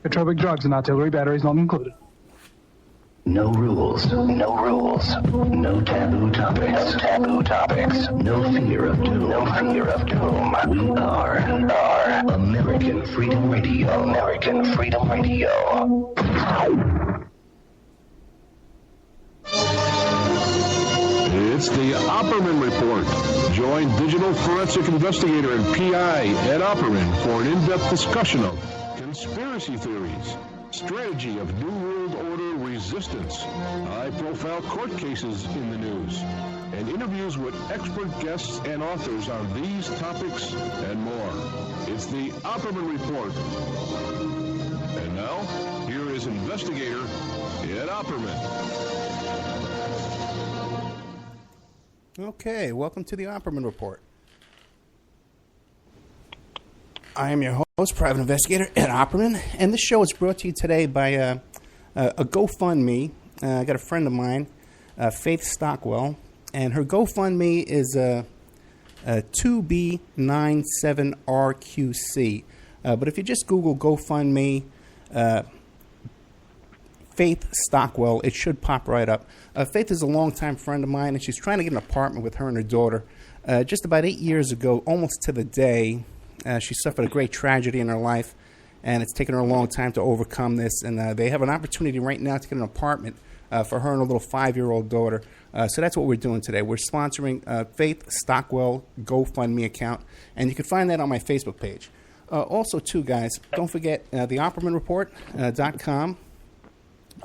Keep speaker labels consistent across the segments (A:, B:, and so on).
A: Nootropic drugs and artillery batteries not included.
B: No rules, no rules, no taboo topics, no taboo topics, no fear of doom, no fear of doom. We are American Freedom Radio, American Freedom Radio.
C: It's the Opperman Report. Join digital forensic investigator and PI Ed Opperman for an in-depth discussion of conspiracy theories, strategy of New World Order resistance, high-profile court cases in the news, and interviews with expert guests and authors on these topics and more. It's the Opperman Report. And now, here is investigator Ed Opperman.
D: Okay, welcome to the Opperman Report. I am your host, private investigator Ed Opperman, and this show is brought to you today by a GoFundMe. I got a friend of mine, Faith Stockwell, and her GoFundMe is 2B97RQC. But if you just Google GoFundMe, Faith Stockwell, it should pop right up. Faith is a longtime friend of mine, and she's trying to get an apartment with her and her daughter. Just about 8 years ago, almost to the day, she suffered a great tragedy in her life, and it's taken her a long time to overcome this. And they have an opportunity right now to get an apartment for her and her little 5-year-old daughter. So that's what we're doing today. We're sponsoring Faith Stockwell GoFundMe account, and you can find that on my Facebook page. Also, too, guys, don't forget the OppermanReport.com.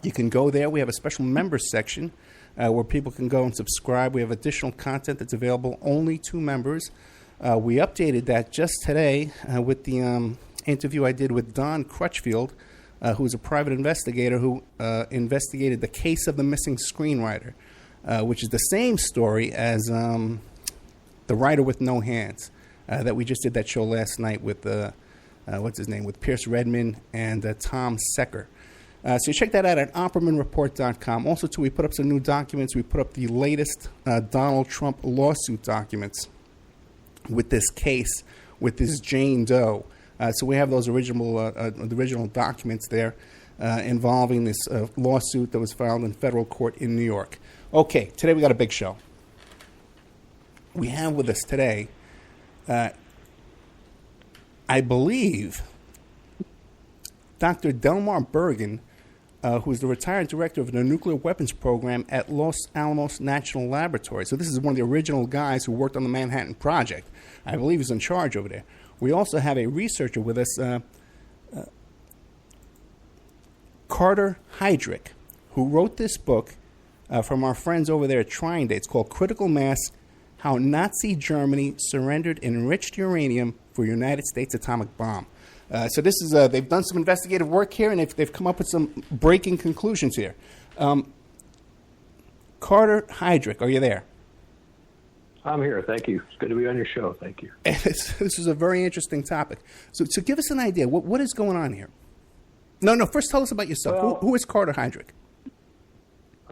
D: You can go there. We have a special members section where people can go and subscribe. We have additional content that's available only to members. We updated that just today with the interview I did with Don Crutchfield, who's a private investigator who investigated the case of the missing screenwriter, which is the same story as The Writer with No Hands, that we just did that show last night with, with Pierce Redmond and Tom Secker. So you check that out at OppermanReport.com. Also, too, we put up some new documents. We put up the latest Donald Trump lawsuit documents with this case, with this Jane Doe. So we have those original documents there involving this lawsuit that was filed in federal court in New York. Okay, today we got a big show. We have with us today, I believe, Dr. Delmar Bergen, who is the retired director of the nuclear weapons program at Los Alamos National Laboratory. So this is one of the original guys who worked on the Manhattan Project. I believe he's in charge over there. We also have a researcher with us, Carter Heydrich, who wrote this book from our friends over there at Trying Day. It's called Critical Mass, How Nazi Germany Surrendered Enriched Uranium for United States Atomic Bomb. So this is they've done some investigative work here, and they've come up with some breaking conclusions here. Carter Heydrich, are you there?
E: I'm here. Thank you. It's good to be on your show. Thank you.
D: This is a very interesting topic. So give us an idea. What is going on here? No. First, tell us about yourself.
E: Well,
D: who is Carter Heydrich?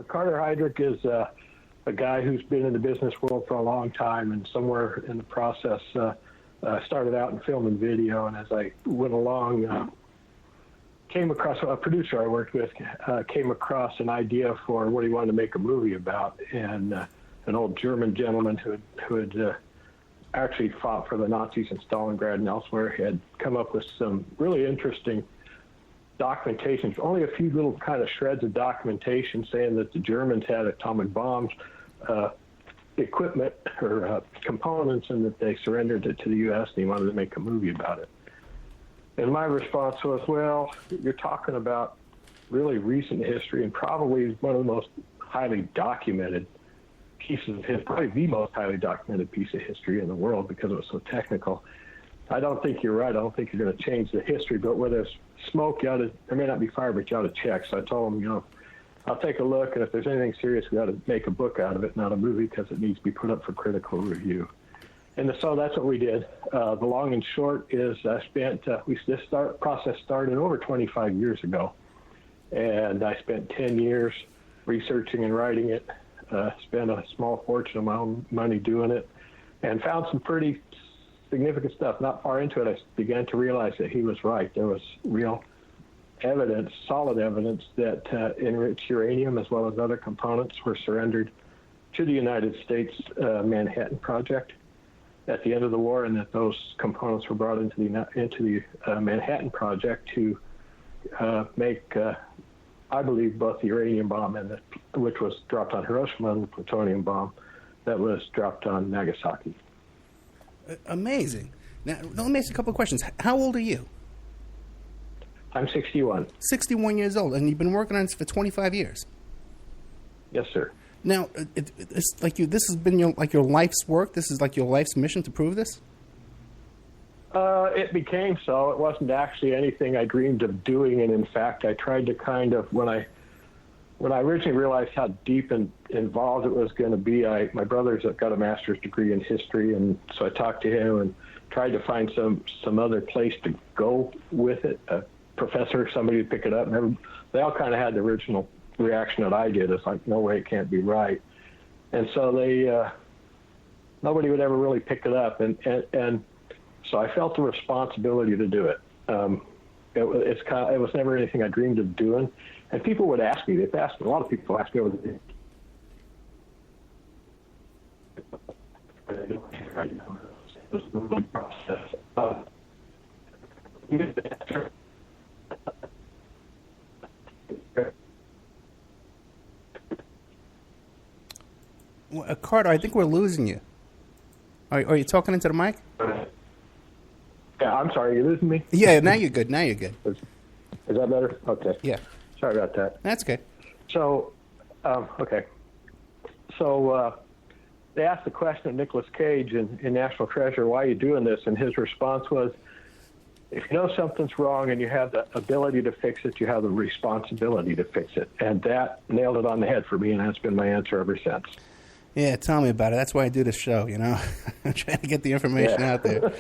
E: Carter Heydrich is a guy who's been in the business world for a long time, and somewhere in the process started out in film and video. And as I went along, came across a producer I worked with, came across an idea for what he wanted to make a movie about, and an old German gentleman who had actually fought for the Nazis in Stalingrad and elsewhere had come up with some really interesting documentation, only a few little kind of shreds of documentation saying that the Germans had atomic bombs, equipment or components, and that they surrendered it to the U.S. and he wanted to make a movie about it. And my response was, well, you're talking about really recent history and probably one of the most highly documented pieces of history, probably the most highly documented piece of history in the world because it was so technical. I don't think you're right. I don't think you're going to change the history, but where there's smoke, there may not be fire, but you ought to check. So I told him, I'll take a look, and if there's anything serious, we ought to make a book out of it, not a movie, because it needs to be put up for critical review. And so that's what we did. The long and short is I spent, this process started over 25 years ago. and I spent 10 years researching and writing it, spent a small fortune of my own money doing it, and found some pretty significant stuff. Not far into it, I began to realize that he was right. There was real evidence, solid evidence, that enriched uranium as well as other components were surrendered to the United States Manhattan Project at the end of the war, and that those components were brought into the Manhattan Project to make, I believe, both the uranium bomb and which was dropped on Hiroshima, and the plutonium bomb that was dropped on Nagasaki.
D: Amazing. Now, let me ask you a couple of questions. How old are you?
E: I'm 61.
D: 61 years old, and you've been working on this for 25 years.
E: Yes, sir.
D: Now, it's like this has been your life's work. This is like your life's mission to prove this.
E: It became so. It wasn't actually anything I dreamed of doing, and in fact, I tried to kind of when I originally realized how deep and involved it was going to be. My brother's got a master's degree in history, and so I talked to him and tried to find some other place to go with it. A professor, somebody to pick it up. And they all kind of had the original reaction that I did. It's like, no way, it can't be right. And so nobody would ever really pick it up, and so I felt the responsibility to do it. It was never anything I dreamed of doing, and people would ask me. A lot of people ask me over the process.
D: Carter, I think we're losing you. Are you talking into the mic?
E: Yeah, I'm sorry. You losing me?
D: Yeah, now you're good. Now you're good.
E: Is that better? Okay.
D: Yeah.
E: Sorry about that.
D: That's okay.
E: So, okay. So they asked the question of Nicolas Cage in National Treasure, why are you doing this? And his response was, if you know something's wrong and you have the ability to fix it, you have the responsibility to fix it. And that nailed it on the head for me, and that's been my answer ever since.
D: Yeah, tell me about it. That's why I do this show, you know. I'm trying to get the information out there.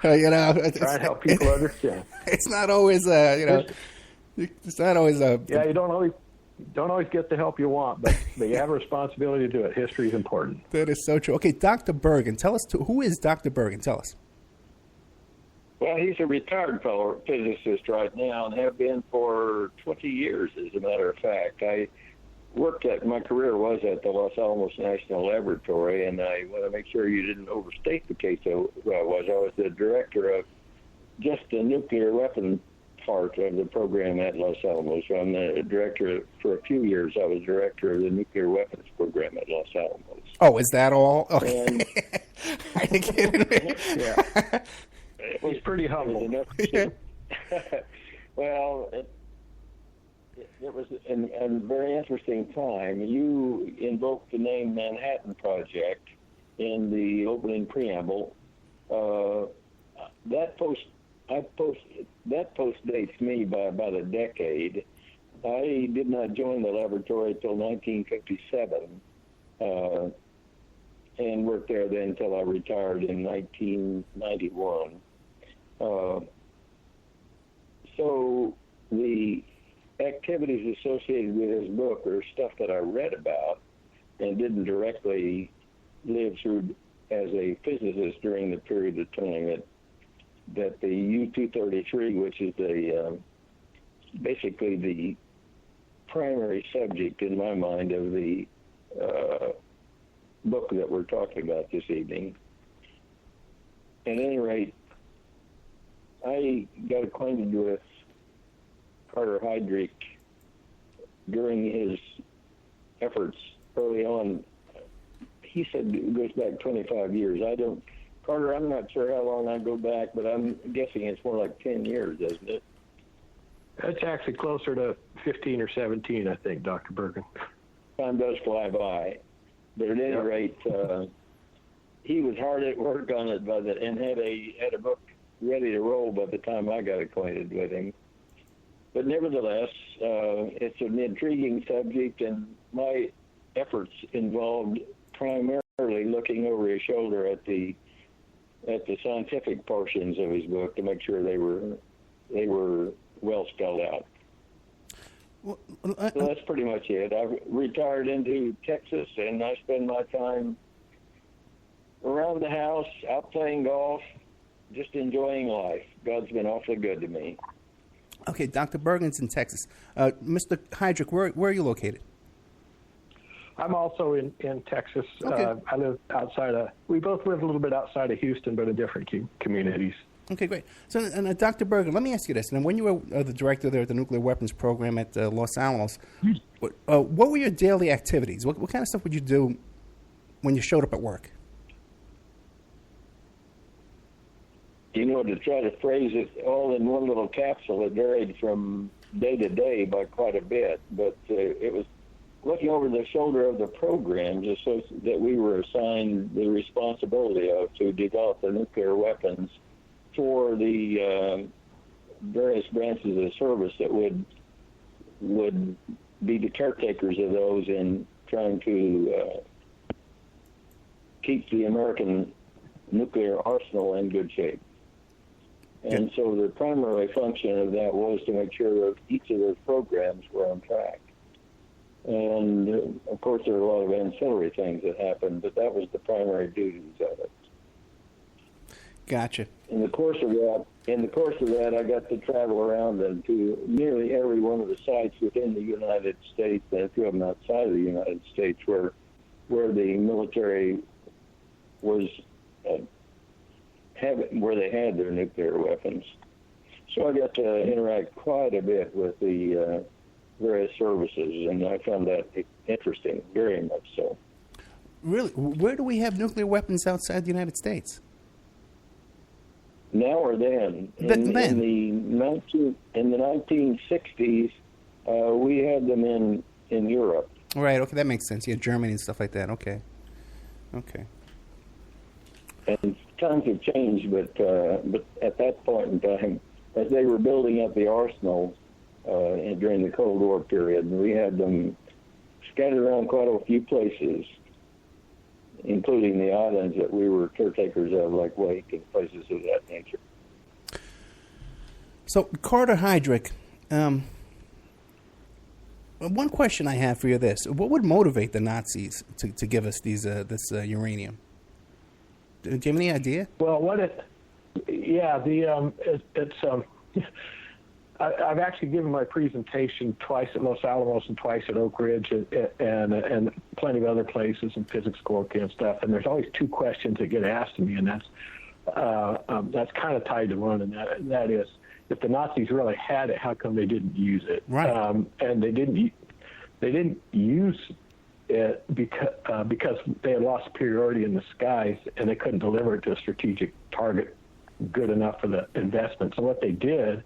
D: You know,
E: try to help people understand.
D: It's not always, it's not always
E: yeah, you don't always get the help you want, but you have a responsibility to do it. History is important.
D: That is so true. Okay, Dr. Bergen, tell us, who is Dr. Bergen? Tell us.
F: Well, he's a retired fellow physicist right now and have been for 20 years, as a matter of fact. My career was at the Los Alamos National Laboratory, and I want to make sure you didn't overstate the case of who I was. I was the director of just the nuclear weapon part of the program at Los Alamos. So I'm the director, for a few years, I was director of the nuclear weapons program at Los Alamos.
D: Oh, is that all? Okay.
F: And,
D: are you kidding me?
E: Yeah. He's pretty humble.
F: Well, it was a very interesting time. You invoked the name Manhattan Project in the opening preamble. That post dates me by about a decade. I did not join the laboratory until 1957, and worked there then until I retired in 1991. So the activities associated with his book are stuff that I read about and didn't directly live through as a physicist during the period of time that the U-233, which is basically the primary subject in my mind of the book that we're talking about this evening. At any rate, I got acquainted with Carter Heydrich during his efforts early on. He said it goes back 25 years. Carter, I'm not sure how long I go back, but I'm guessing it's more like 10 years, isn't it?
E: It's actually closer to 15 or 17, I think, Dr. Bergen.
F: Time does fly by. But at any rate, he was hard at work on it and had a book ready to roll by the time I got acquainted with him. But nevertheless, it's an intriguing subject, and my efforts involved primarily looking over his shoulder at the scientific portions of his book to make sure they were well spelled out.
D: Well,
F: So that's pretty much it. I retired into Texas, and I spend my time around the house, out playing golf, just enjoying life. God's been awfully good to me.
D: okay, Dr. Bergen's in Texas. Mr. Heydrich, where are you located?
E: I'm also in Texas.
D: Okay.
E: I live we both live a little bit outside of Houston, but in different communities.
D: Okay, great. So, Dr. Bergen, let me ask you this. And when you were the director there at the Nuclear Weapons Program at Los Alamos, what were your daily activities? What kind of stuff would you do when you showed up at work?
F: To try to phrase it all in one little capsule, it varied from day to day by quite a bit. But it was looking over the shoulder of the programs that we were assigned the responsibility of to develop the nuclear weapons for the various branches of the service that would be the caretakers of those in trying to keep the American nuclear arsenal in good shape. And so the primary function of that was to make sure that each of those programs were on track. And, of course, there were a lot of ancillary things that happened, but that was the primary duties of it.
D: Gotcha.
F: In the course of that, I got to travel around to nearly every one of the sites within the United States and a few of them outside of the United States where the military was where they had their nuclear weapons. So I got to interact quite a bit with the various services, and I found that interesting, very much so.
D: Really? Where do we have nuclear weapons outside the United States?
F: Now or then? In the 1960s, we had them in Europe.
D: Right. Okay, that makes sense. Yeah, Germany and stuff like that. Okay.
F: And times have changed, but at that point in time, as they were building up the arsenals during the Cold War period, we had them scattered around quite a few places, including the islands that we were caretakers of, like Wake and places of that nature.
D: So, Carter Heydrich, one question I have for you is this. What would motivate the Nazis to give us this uranium? Do you have any idea?
E: Well, I've actually given my presentation twice at Los Alamos and twice at Oak Ridge and plenty of other places in physics school and stuff. And there's always two questions that get asked of me, and that's kind of tied to one, and that is, if the Nazis really had it, how come they didn't use it?
D: Right.
E: And they didn't use it because they had lost superiority in the skies and they couldn't deliver it to a strategic target good enough for the investment. So what they did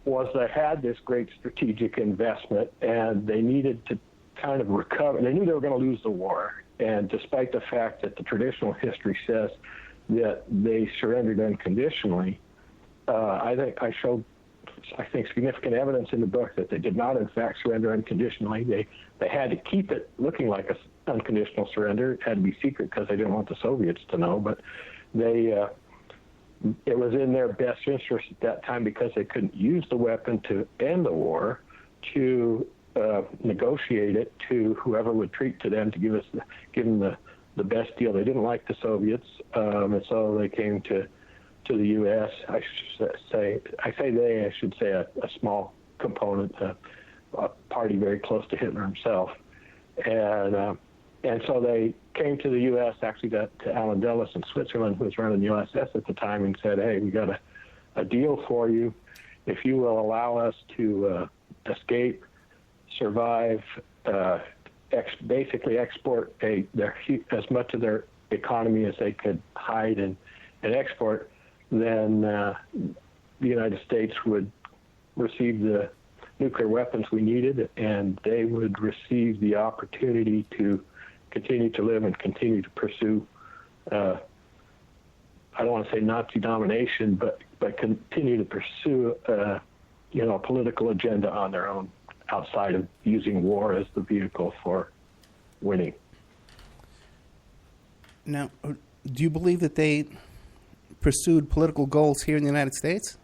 E: was they had this great strategic investment and they needed to kind of recover. They knew they were going to lose the war. And despite the fact that the traditional history says that they surrendered unconditionally, I showed significant evidence in the book that they did not, in fact, surrender unconditionally. They had to keep it looking like an unconditional surrender. It had to be secret because they didn't want the Soviets to know. But it was in their best interest at that time, because they couldn't use the weapon to end the war, to negotiate it to whoever would treat to them to give them the best deal. They didn't like the Soviets, and so they came to the U.S. I should say a small component, a party very close to Hitler himself, and so they came to the U.S. actually to Allen Dulles in Switzerland, who was running the USS at the time, and said, "Hey, we got a deal for you. If you will allow us to escape, survive, basically export as much of their economy as they could hide and export, then the United States would receive the nuclear weapons we needed, and they would receive the opportunity to continue to live and continue to pursue, I don't want to say Nazi domination, but continue to pursue a political agenda on their own, outside of using war as the vehicle for winning."
D: Now, do you believe that they pursued political goals here in the United States?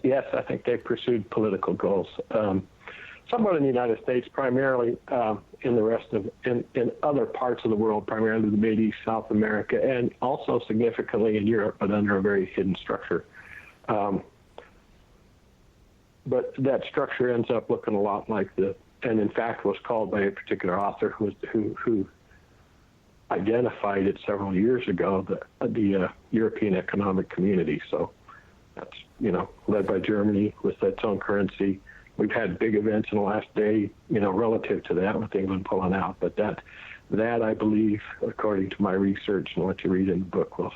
E: Yes, I think they pursued political goals. Somewhat in the United States, primarily in the rest of in other parts of the world, primarily the Middle East, South America, and also significantly in Europe, but under a very hidden structure. But that structure ends up looking a lot like and in fact was called by a particular author who identified it several years ago, the European Economic Community. So that's, led by Germany with its own currency. We've had big events in the last day, relative to that, with England pulling out. But that I believe, according to my research and what you read in the book,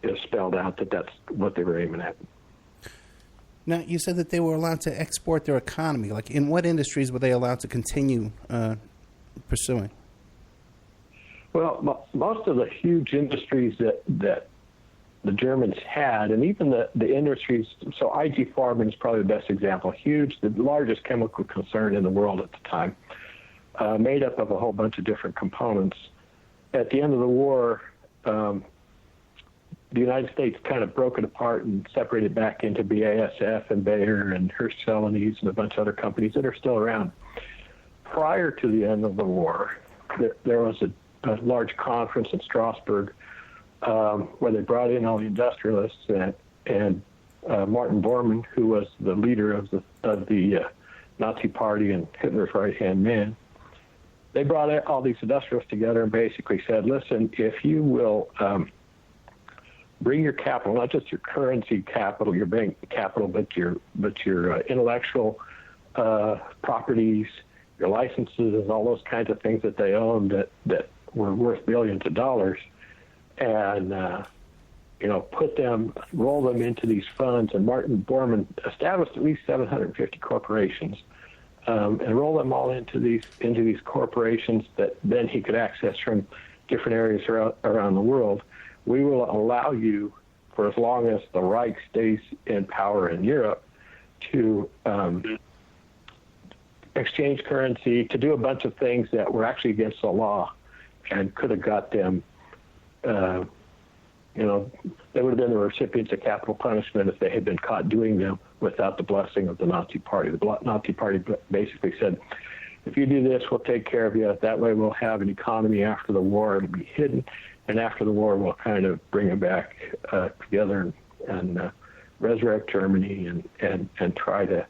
E: is spelled out that that's what they were aiming at.
D: Now, you said that they were allowed to export their economy. Like, in what industries were they allowed to continue pursuing?
E: Well, most of the huge industries that the Germans had, and even the industries, so IG Farben is probably the best example, the largest chemical concern in the world at the time, made up of a whole bunch of different components. At the end of the war, the United States kind of broke it apart and separated back into BASF and Bayer and Hearst Celanese and a bunch of other companies that are still around. Prior to the end of the war, there was a large conference in Strasbourg where they brought in all the industrialists and Martin Bormann, who was the leader of the Nazi Party and Hitler's right-hand man. They brought all these industrialists together and basically said, listen, if you will bring your capital, not just your currency capital, your bank capital, but your intellectual properties, your licenses, all those kinds of things that they owned that were worth billions of dollars, and roll them into these funds. And Martin Bormann established at least 750 corporations, and roll them all into these corporations that then he could access from different areas around the world. We will allow you, for as long as the Reich stays in power in Europe, to exchange currency, to do a bunch of things that were actually against the law and could have got them, they would have been the recipients of capital punishment if they had been caught doing them without the blessing of the Nazi Party. The Nazi Party basically said, if you do this, we'll take care of you. That way we'll have an economy after the war. It'll be hidden. And after the war, we'll kind of bring it back together and resurrect Germany and try to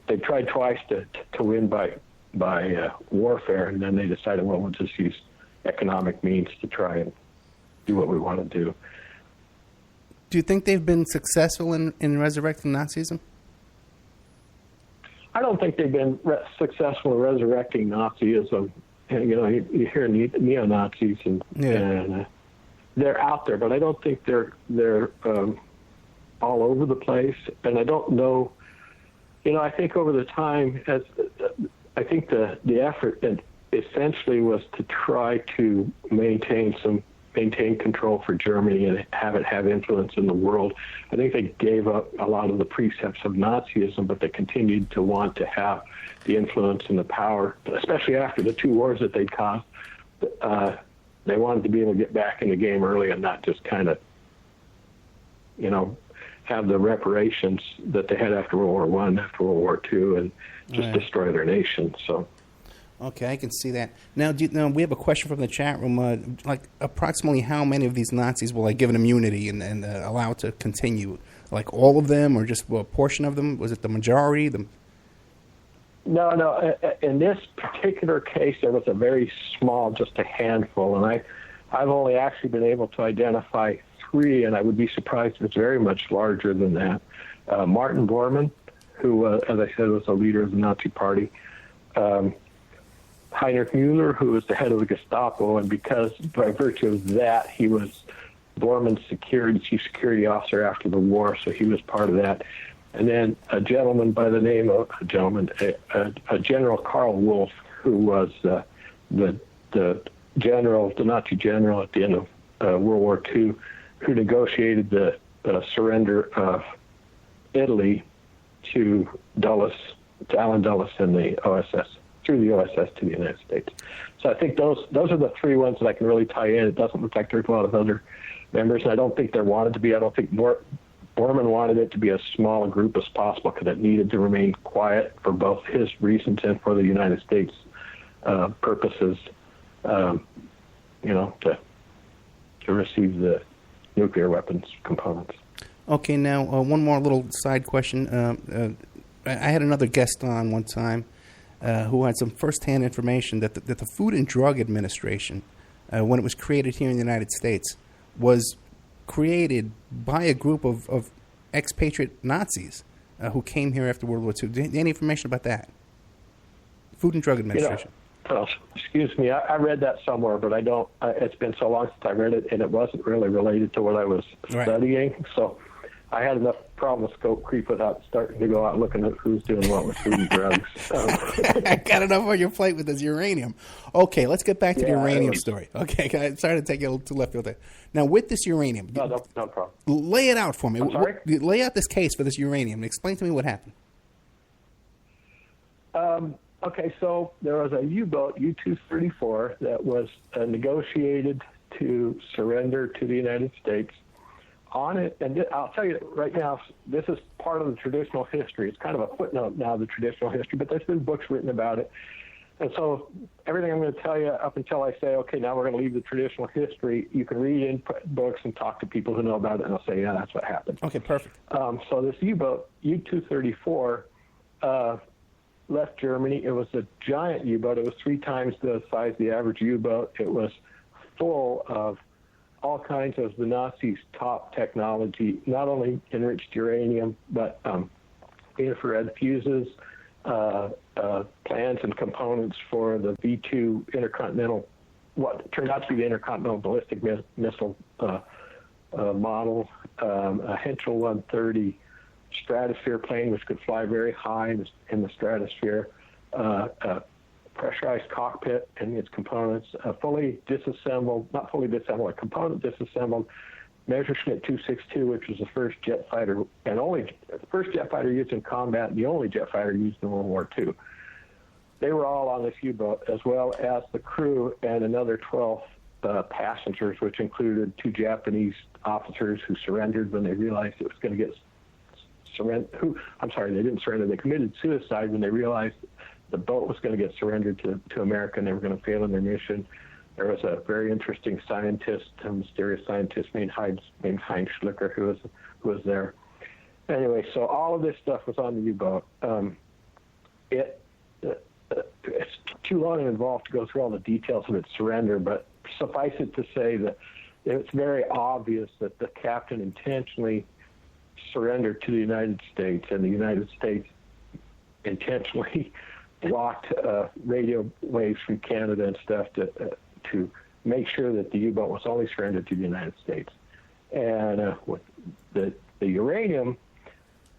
E: they tried twice to win by warfare, and then they decided, well, we'll just use economic means to try and do what we want to do.
D: Do you think they've been successful in resurrecting Nazism?
E: I don't think they've been successful in resurrecting Nazism. You hear neo-Nazis and they're out there, but I don't think they're all over the place. And I don't know. I think over the time, I think the effort essentially was to try to maintain control for Germany and have it have influence in the world. I think they gave up a lot of the precepts of Nazism, but they continued to want to have the influence and the power, especially after the two wars that they'd caused. They wanted to be able to get back in the game early and not just kind of, have the reparations that they had after World War I, after World War II, and just destroy their nation. So.
D: Okay, I can see that. Now, we have a question from the chat room. Approximately how many of these Nazis were given immunity and allowed to continue? Like all of them, or just a portion of them? Was it the majority?
E: No. In this particular case, there was a very small, just a handful, and I've only actually been able to identify 3, and I would be surprised if it's very much larger than that. Martin Bormann, who, as I said, was a leader of the Nazi Party. Heinrich Müller, who was the head of the Gestapo, and because by virtue of that, he was Bormann's chief security officer after the war, so he was part of that. And then a gentleman by the name of a General Karl Wolff, who was the Nazi general at the end of World War II, who negotiated the surrender of Italy to Allen Dulles and the OSS, through the OSS to the United States. So I think those are the 3 ones that I can really tie in. It doesn't look like there's a lot of other members, and I don't think there wanted to be. I don't think Borman wanted it to be as small a group as possible because it needed to remain quiet for both his reasons and for the United States purposes, to receive the nuclear weapons components.
D: Okay, now one more little side question. I had another guest on one time who had some first-hand information that the Food and Drug Administration, when it was created here in the United States, was created by a group of expatriate Nazis who came here after World War II. Do you have any information about that? Food and Drug Administration.
E: Excuse me, I read that somewhere, but I don't. It's been so long since I read it, and it wasn't really related to what I was studying. So I had enough problem with scope creep without starting to go out looking at who's doing what with food and drugs.
D: I got enough on your plate with this uranium. Okay, let's get back to the uranium story. Okay, I'm sorry to take you to left field there. Now, with this uranium,
E: no problem.
D: Lay it out for me.
E: I'm sorry?
D: Lay out this case for this uranium. Explain to me what happened.
E: Okay, so there was a U-boat, U-234, that was negotiated to surrender to the United States. On it, and I'll tell you right now, this is part of the traditional history. It's kind of a footnote now, the traditional history, but there's been books written about it. And so everything I'm going to tell you up until I say, okay, now we're going to leave the traditional history, you can read in books and talk to people who know about it, and they'll say, yeah, that's what happened.
D: Okay, perfect.
E: So this U-boat, U-234, left Germany. It was a giant U-boat. It was 3 times the size of the average U-boat. It was full of all kinds of the Nazis' top technology, not only enriched uranium, but infrared fuses, plans and components for the V2 intercontinental, what turned out to be the intercontinental ballistic missile model, a Henschel 130 stratosphere plane, which could fly very high in the stratosphere, pressurized cockpit and its components, fully disassembled, not fully disassembled, a component disassembled Messerschmitt 262, which was the first jet fighter and the first jet fighter used in combat, and the only jet fighter used in World War II. They were all on this U-boat, as well as the crew and another 12 passengers, which included 2 Japanese officers who surrendered when they realized it was going to get surrendered. They didn't surrender. They committed suicide when they realized the boat was going to get surrendered to America, and they were going to fail in their mission. There was a very interesting scientist, a mysterious scientist named Heinz Schlicker, who was there. Anyway, so all of this stuff was on the U-boat. It's too long and involved to go through all the details of its surrender, but suffice it to say that it's very obvious that the captain intentionally surrendered to the United States, and the United States intentionally blocked radio waves from Canada and stuff to make sure that the U-boat was only surrendered to the United States. And the uranium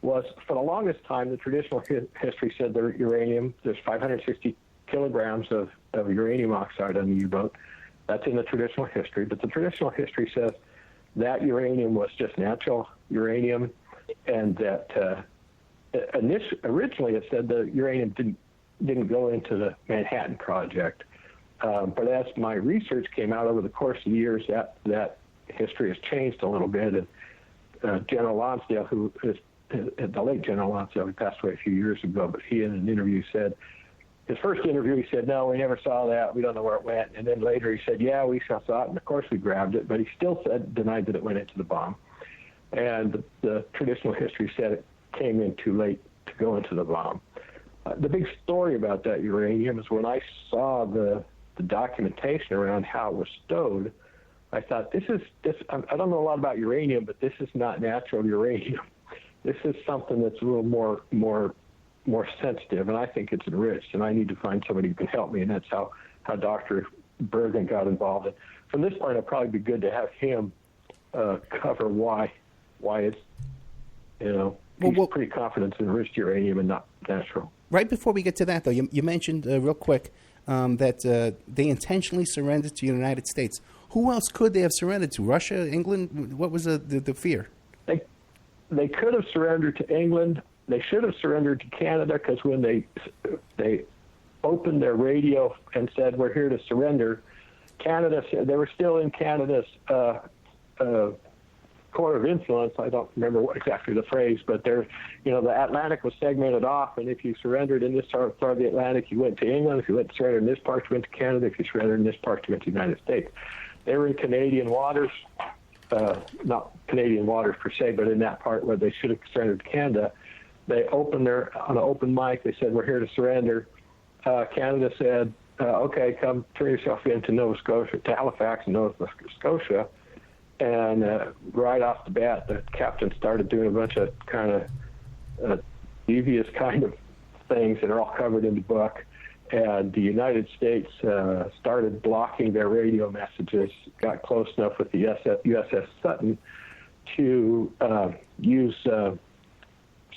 E: was, for the longest time, the traditional history said the uranium, there's 560 kilograms of uranium oxide on the U-boat. That's in the traditional history. But the traditional history says that uranium was just natural uranium, and that originally it said the uranium didn't go into the Manhattan Project. But as my research came out over the course of years, that history has changed a little bit. And General Lonsdale, who is the late General Lonsdale, he passed away a few years ago, but he in an interview said, his first interview, he said, no, we never saw that. We don't know where it went. And then later he said, yeah, we saw it. And of course we grabbed it, but he still denied that it went into the bomb. And the traditional history said it came in too late to go into the bomb. The big story about that uranium is when I saw the documentation around how it was stowed, I thought, I don't know a lot about uranium, but this is not natural uranium. This is something that's a little more sensitive, and I think it's enriched, and I need to find somebody who can help me, and that's how Dr. Bergen got involved. And from this point, it'd probably be good to have him cover why it's, he's pretty confident it's enriched uranium and not natural.
D: Right before we get to that, though, you mentioned real quick that they intentionally surrendered to the United States. Who else could they have surrendered to? Russia, England? What was the fear?
E: They could have surrendered to England. They should have surrendered to Canada, because when they opened their radio and said, we're here to surrender, Canada said they were still in Canada's corner of influence. I don't remember exactly the phrase, but there, the Atlantic was segmented off, and if you surrendered in this part of the Atlantic, you went to England. If you went to surrender in this part, you went to Canada. If you surrendered in this part, you went to the United States. They were in Canadian waters, not Canadian waters per se, but in that part where they should have surrendered to Canada. They opened on an open mic. They said, "We're here to surrender." Canada said, "Okay, come turn yourself into Nova Scotia, to Halifax, Nova Scotia." And right off the bat, the captain started doing a bunch of kind of devious kind of things that are all covered in the book. And the United States started blocking their radio messages, got close enough with the USS Sutton to use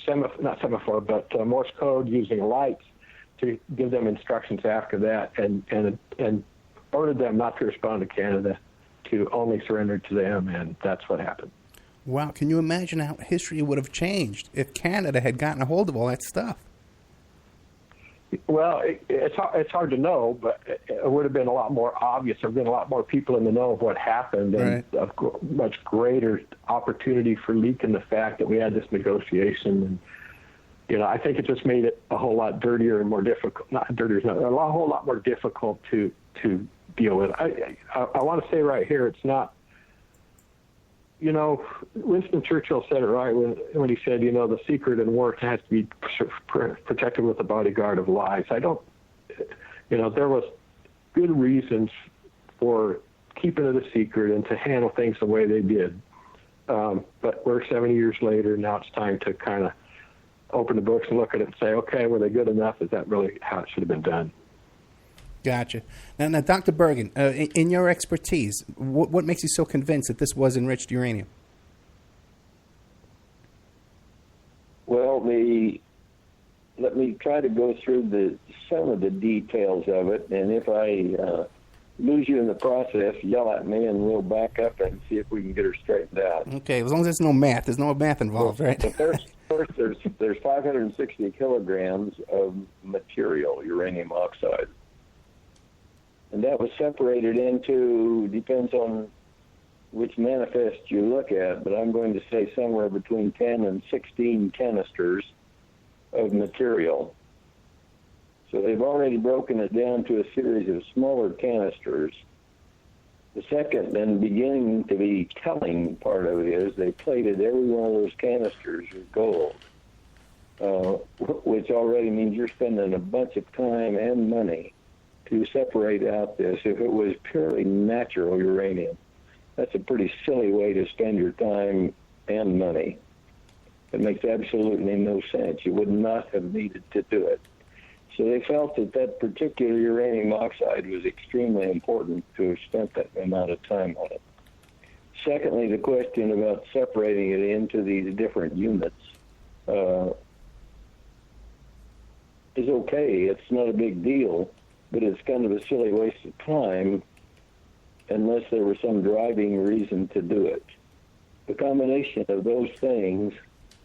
E: not semaphore, but Morse code using lights to give them instructions after that, and ordered them not to respond to Canada, to only surrender to them, and that's what happened.
D: Wow, can you imagine how history would have changed if Canada had gotten a hold of all that stuff?
E: Well, it's hard to know, but it would have been a lot more obvious. There would have been a lot more people in the know of what happened, and a much greater opportunity for leaking the fact that we had this negotiation. And, I think it just made it a whole lot dirtier and more difficult. Not dirtier, a whole lot more difficult to deal with. I want to say right here, it's not, Winston Churchill said it right when he said, the secret in war has to be protected with a bodyguard of lies. I don't, there was good reasons for keeping it a secret and to handle things the way they did. But we're 70 years later, now it's time to kind of open the books and look at it and say, okay, were they good enough? Is that really how it should have been done?
D: Gotcha. Now, Dr. Bergen, in your expertise, what makes you so convinced that this was enriched uranium?
F: Well, let me try to go through some of the details of it, and if I lose you in the process, yell at me, and we'll back up and see if we can get her straightened out.
D: Okay, as long as there's no math. There's no math involved, right?
F: First, there's 560 kilograms of material, uranium oxide. And that was separated into, depends on which manifest you look at, but I'm going to say somewhere between 10 and 16 canisters of material. So they've already broken it down to a series of smaller canisters. The second and beginning to be telling part of it is they plated every one of those canisters with gold, which already means you're spending a bunch of time and money to separate out this. If it was purely natural uranium, that's a pretty silly way to spend your time and money. It makes absolutely no sense. You would not have needed to do it. So they felt that particular uranium oxide was extremely important to have spent that amount of time on it. Secondly, the question about separating it into these different units is okay. It's not a big deal, but it's kind of a silly waste of time unless there was some driving reason to do it. The combination of those things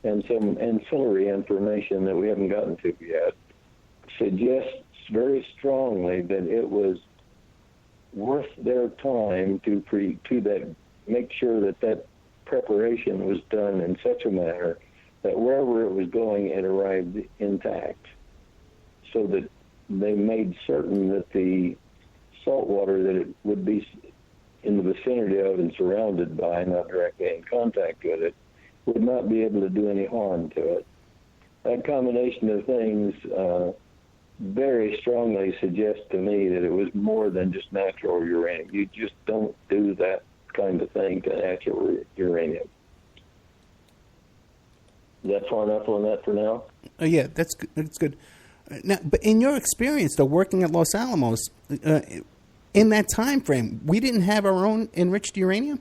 F: and some ancillary information that we haven't gotten to yet suggests very strongly that it was worth their time to make sure that preparation was done in such a manner that wherever it was going, it arrived intact, so that they made certain that the salt water that it would be in the vicinity of and surrounded by, not directly in contact with it, would not be able to do any harm to it. That combination of things very strongly suggests to me that it was more than just natural uranium. You just don't do that kind of thing to natural uranium. Is that far enough on that for now?
D: Yeah, that's good. That's good. Now, but in your experience, though, working at Los Alamos, in that time frame, we didn't have our own enriched uranium?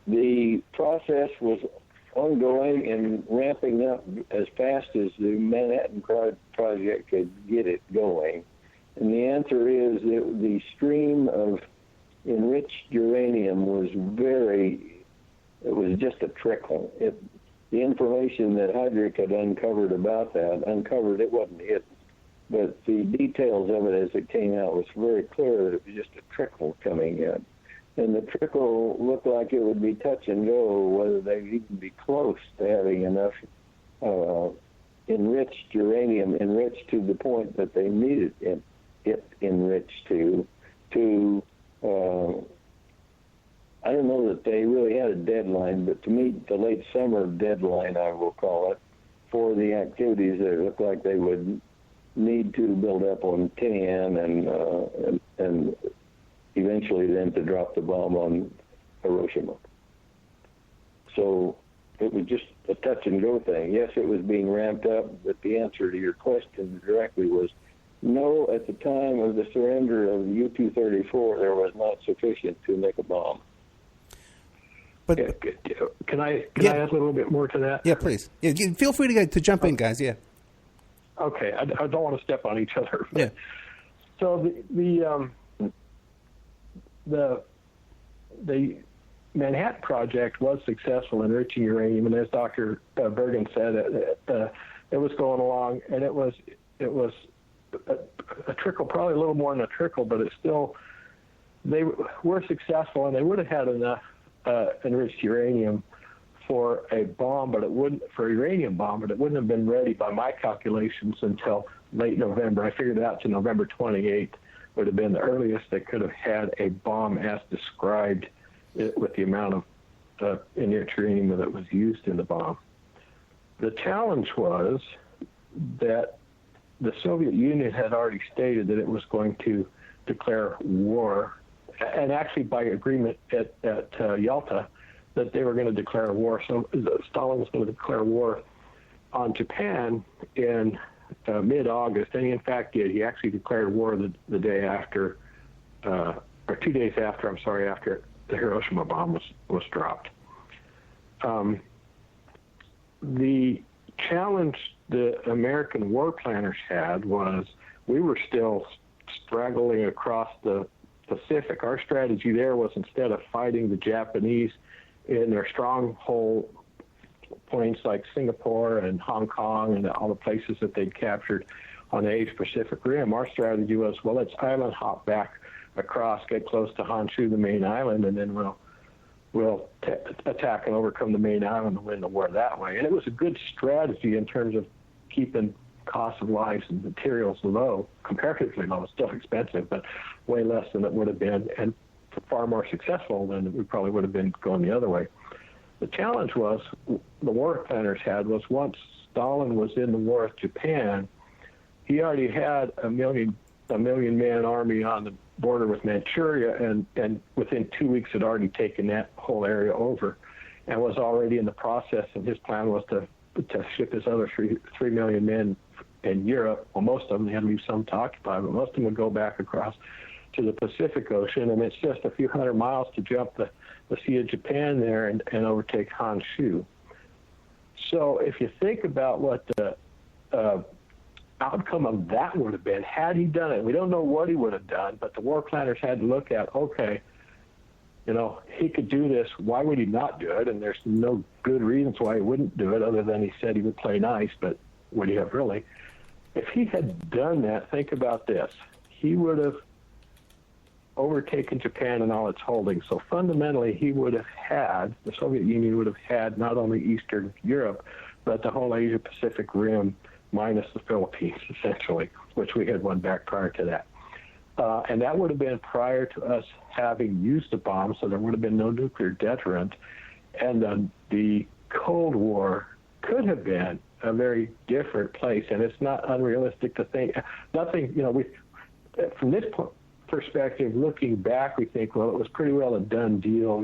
F: The process was ongoing and ramping up as fast as the Manhattan Project could get it going. And the answer is that the stream of enriched uranium was it was just a trickle. The information that Heydrich had uncovered about that, it wasn't hidden. But the details of it as it came out was very clear that it was just a trickle coming in. and the trickle looked like it would be touch and go whether they'd even be close to having enough enriched uranium, enriched to the point that they needed it enriched to I don't know that they really had a deadline, but to meet the late summer deadline, I will call it, for the activities that looked like they would need to build up on Tinian and eventually then to drop the bomb on Hiroshima. So it was just a touch and go thing. Yes, it was being ramped up, but the answer to your question directly was no. At the time of the surrender of U-234, there was not sufficient to make a bomb.
D: But
E: can I add a little bit more to that?
D: Yeah, please. Yeah, feel free to jump in, guys. Yeah.
E: Okay, I don't want to step on each other.
D: Yeah.
E: So the Manhattan Project was successful in enriching uranium, and as Dr. Bergen said, it was going along, and it was a trickle, probably a little more than a trickle, but it's still, they were successful, and they would have had enough enriched uranium for a bomb, but it wouldn't, for a uranium bomb, but it wouldn't have been ready by my calculations until late November. I figured it out to November 28th would have been the earliest they could have had a bomb as described with the amount of enriched uranium that was used in the bomb. The challenge was that the Soviet Union had already stated that it was going to declare war, and actually by agreement at Yalta, that they were going to declare war. So Stalin was going to declare war on Japan in mid-August, and he in fact did. He actually declared war the day after, or 2 days after, after the Hiroshima bomb was dropped. The challenge the American war planners had was we were still straggling across the Pacific. Our strategy there was, instead of fighting the Japanese in their stronghold points like Singapore and Hong Kong and all the places that they'd captured on the Asia-Pacific Rim, our strategy was, well, let's island hop back across, get close to Honshu, the main island, and then we'll attack and overcome the main island and win the war that way. And it was a good strategy in terms of keeping cost of lives and materials low, comparatively low. It's still expensive, but way less than it would have been, and far more successful than we probably would have been going the other way. The challenge was, the war planners had, was once Stalin was in the war with Japan, he already had a million man army on the border with Manchuria, and within 2 weeks had already taken that whole area over, and was already in the process. And his plan was to ship his other 3 million men in Europe. Well, most of them, they had to leave some to occupy, but most of them would go back across to the Pacific Ocean, and it's just a few hundred miles to jump the Sea of Japan there and overtake Honshu. So if you think about what the outcome of that would have been had he done it, we don't know what he would have done, but the war planners had to look at, okay, he could do this, why would he not do it? And there's no good reasons why he wouldn't do it, other than he said he would play nice, but would he have really? If he had done that, think about this. He would have overtaken Japan and all its holdings. So fundamentally, the Soviet Union would have had not only Eastern Europe, but the whole Asia-Pacific Rim, minus the Philippines, essentially, which we had won back prior to that. And that would have been prior to us having used a bomb, so there would have been no nuclear deterrent. And the Cold War could have been a very different place, and it's not unrealistic to think, from this perspective, looking back, we think, well, it was pretty well a done deal,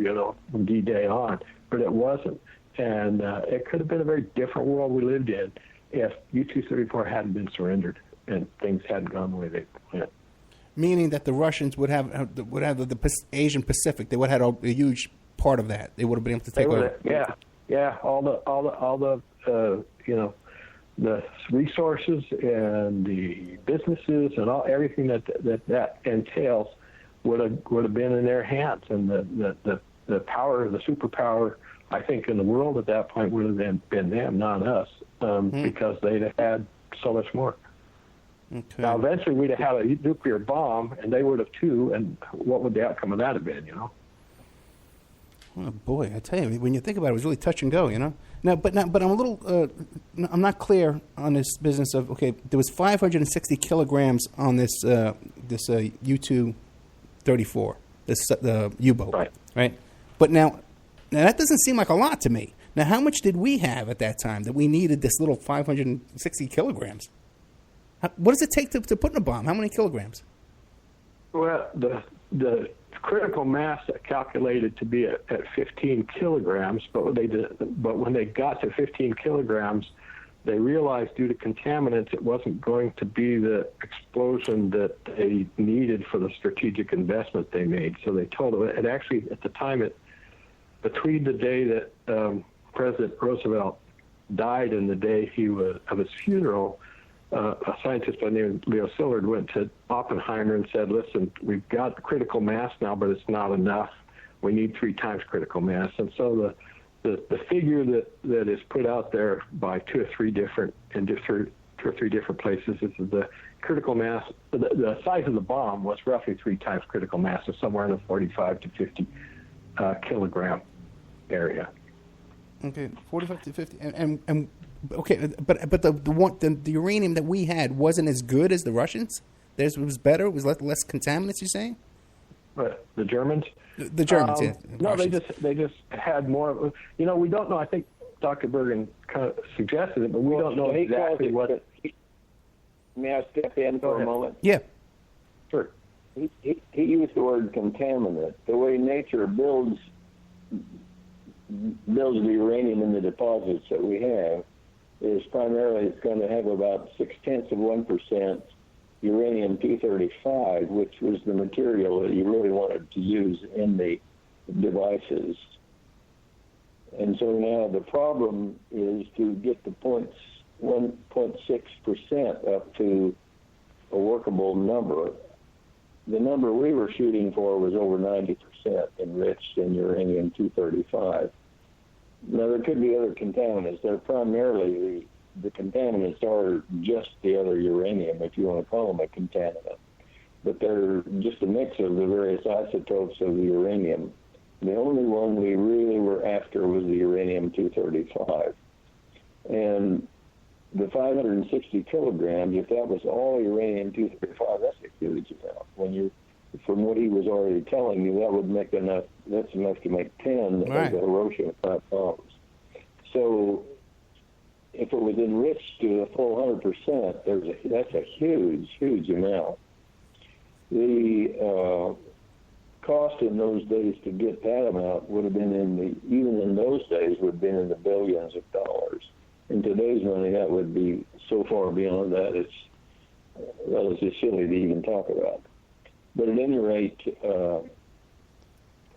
E: from D-Day on, but it wasn't. And it could have been a very different world we lived in if U-234 hadn't been surrendered and things hadn't gone the way they went.
D: Meaning that the Russians would have the Asian Pacific. They would have had a huge part of that. They would have been able to take over.
E: Yeah. All the the resources and the businesses and everything that entails would have been in their hands, and the power, the superpower, I think, in the world at that point would have been them, not us, because they'd have had so much more. Okay. Now, eventually we'd have had a nuclear bomb, and they would have too, and what would the outcome of that have been,
D: Oh boy, I tell you, when you think about it, it was really touch and go, you know. But I'm a little, I'm not clear on this business of there was 560 kilograms on this U-234, this U-boat, right? But now that doesn't seem like a lot to me. Now, how much did we have at that time that we needed this little 560 kilograms? What does it take to put in a bomb? How many kilograms?
E: Well, the critical mass calculated to be at 15 kilograms, but when they got to 15 kilograms, they realized due to contaminants it wasn't going to be the explosion that they needed for the strategic investment they made. So they told them, and actually at the time, between the day that President Roosevelt died and the day of his funeral, a scientist by the name of Leo Szilard went to Oppenheimer and said, listen, we've got critical mass now, but it's not enough. We need 3 times critical mass. And so the figure that is put out there by two or three different places is the critical mass. The size of the bomb was roughly 3 times critical mass, so somewhere in the 45 to 50 kilogram area.
D: Okay, 45 to 50, and okay, but the uranium that we had wasn't as good as the Russians. Theirs was better. It was less contaminants. You're saying?
E: But the Germans?
D: The Germans, yeah.
E: No, they just had more. You know, we don't know. I think Dr. Bergen kind of suggested it, but we don't know exactly what it.
F: May I step in for a moment?
D: Yeah.
E: Sure.
F: He used the word contaminant. The way nature builds the uranium in the deposits that we have is primarily it's going to have about 0.6% uranium-235, which was the material that you really wanted to use in the devices. And so now the problem is to get the 1.6% up to a workable number. The number we were shooting for was over 90% enriched in uranium-235. Now, there could be other contaminants. They're primarily the contaminants are just the other uranium, if you want to call them a contaminant. But they're just a mix of the various isotopes of the uranium. The only one we really were after was the uranium-235. And the 560 kilograms, if that was all uranium-235, that's a huge amount. From what he was already telling you, that would make enough. That's enough to make 10
D: right.
F: of the Hiroshima-type bombs. So, if it was enriched to the full 100%, that's a huge, huge amount. The cost in those days to get that amount would have been even in those days would have been in the billions of dollars. In today's money, that would be so far beyond that. It's just silly to even talk about. But at any rate, so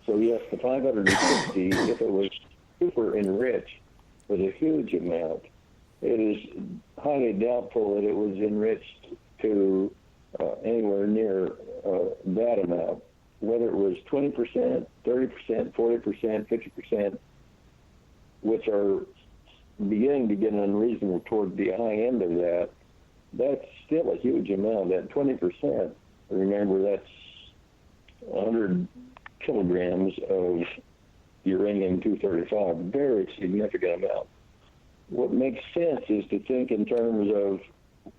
F: yes, the 560, if it was super enriched, was a huge amount. It is highly doubtful that it was enriched to anywhere near that amount. Whether it was 20%, 30%, 40%, 50%, which are beginning to get unreasonable toward the high end of that, that's still a huge amount. That 20%, remember, that's 100 kilograms of uranium-235, very significant amount. What makes sense is to think in terms of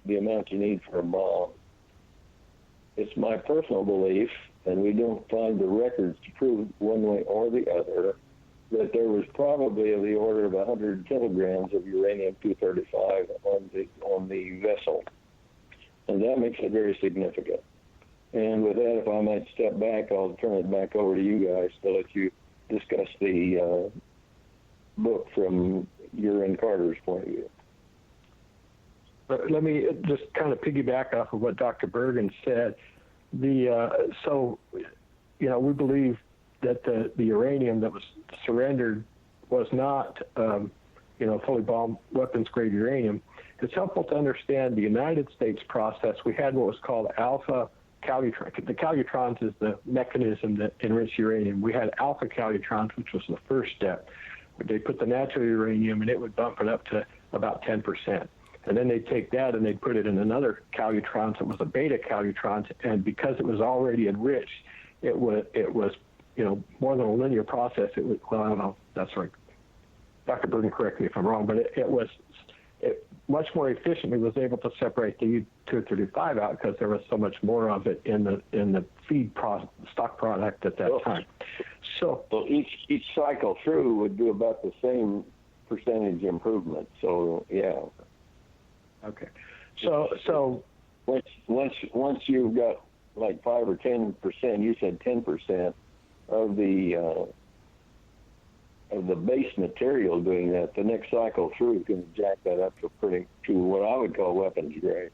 F: the amount you need for a bomb. It's my personal belief, and we don't find the records to prove one way or the other, that there was probably of the order of 100 kilograms of uranium-235 on the vessel. And that makes it very significant. And with that, if I might step back, I'll turn it back over to you guys to let you discuss the book from your and Carter's point of view.
E: Let me just kind of piggyback off of what Dr. Bergen said. We believe that the uranium that was surrendered was not, fully bomb weapons grade uranium. It's helpful to understand the United States process. We had what was called alpha calutrons. The calutrons is the mechanism that enriched uranium. We had alpha calutrons, which was the first step. They put the natural uranium, and it would bump it up to about 10%. And then they'd take that and they'd put it in another calutron that was a beta calutron, and because it was already enriched, it was more than a linear process. It was, well, I don't know. That's right. Dr. Burton, correct me if I'm wrong, but it was much more efficiently was able to separate the U-235 out because there was so much more of it in the feed stock product at that time. So
F: each cycle through would do about the same percentage improvement. So yeah.
E: Okay. So
F: once you've got like 5 or 10%, you said 10% of the base material doing that, the next cycle through is going to jack that up to what I would call weapons grade.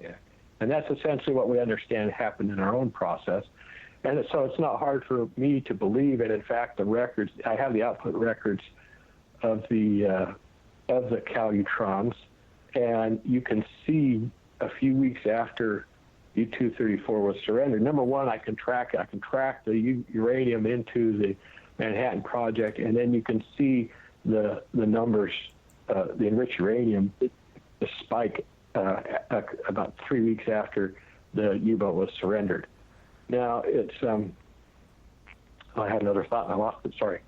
E: Yeah, and that's essentially what we understand happened in our own process. And so it's not hard for me to believe, and in fact, the records, I have the output records of the calutrons, and you can see a few weeks after U-234 was surrendered. Number one, I can track the uranium into the Manhattan Project, and then you can see the numbers, the enriched uranium, the spike about 3 weeks after the U-boat was surrendered. Now it's I had another thought and I lost it. Sorry.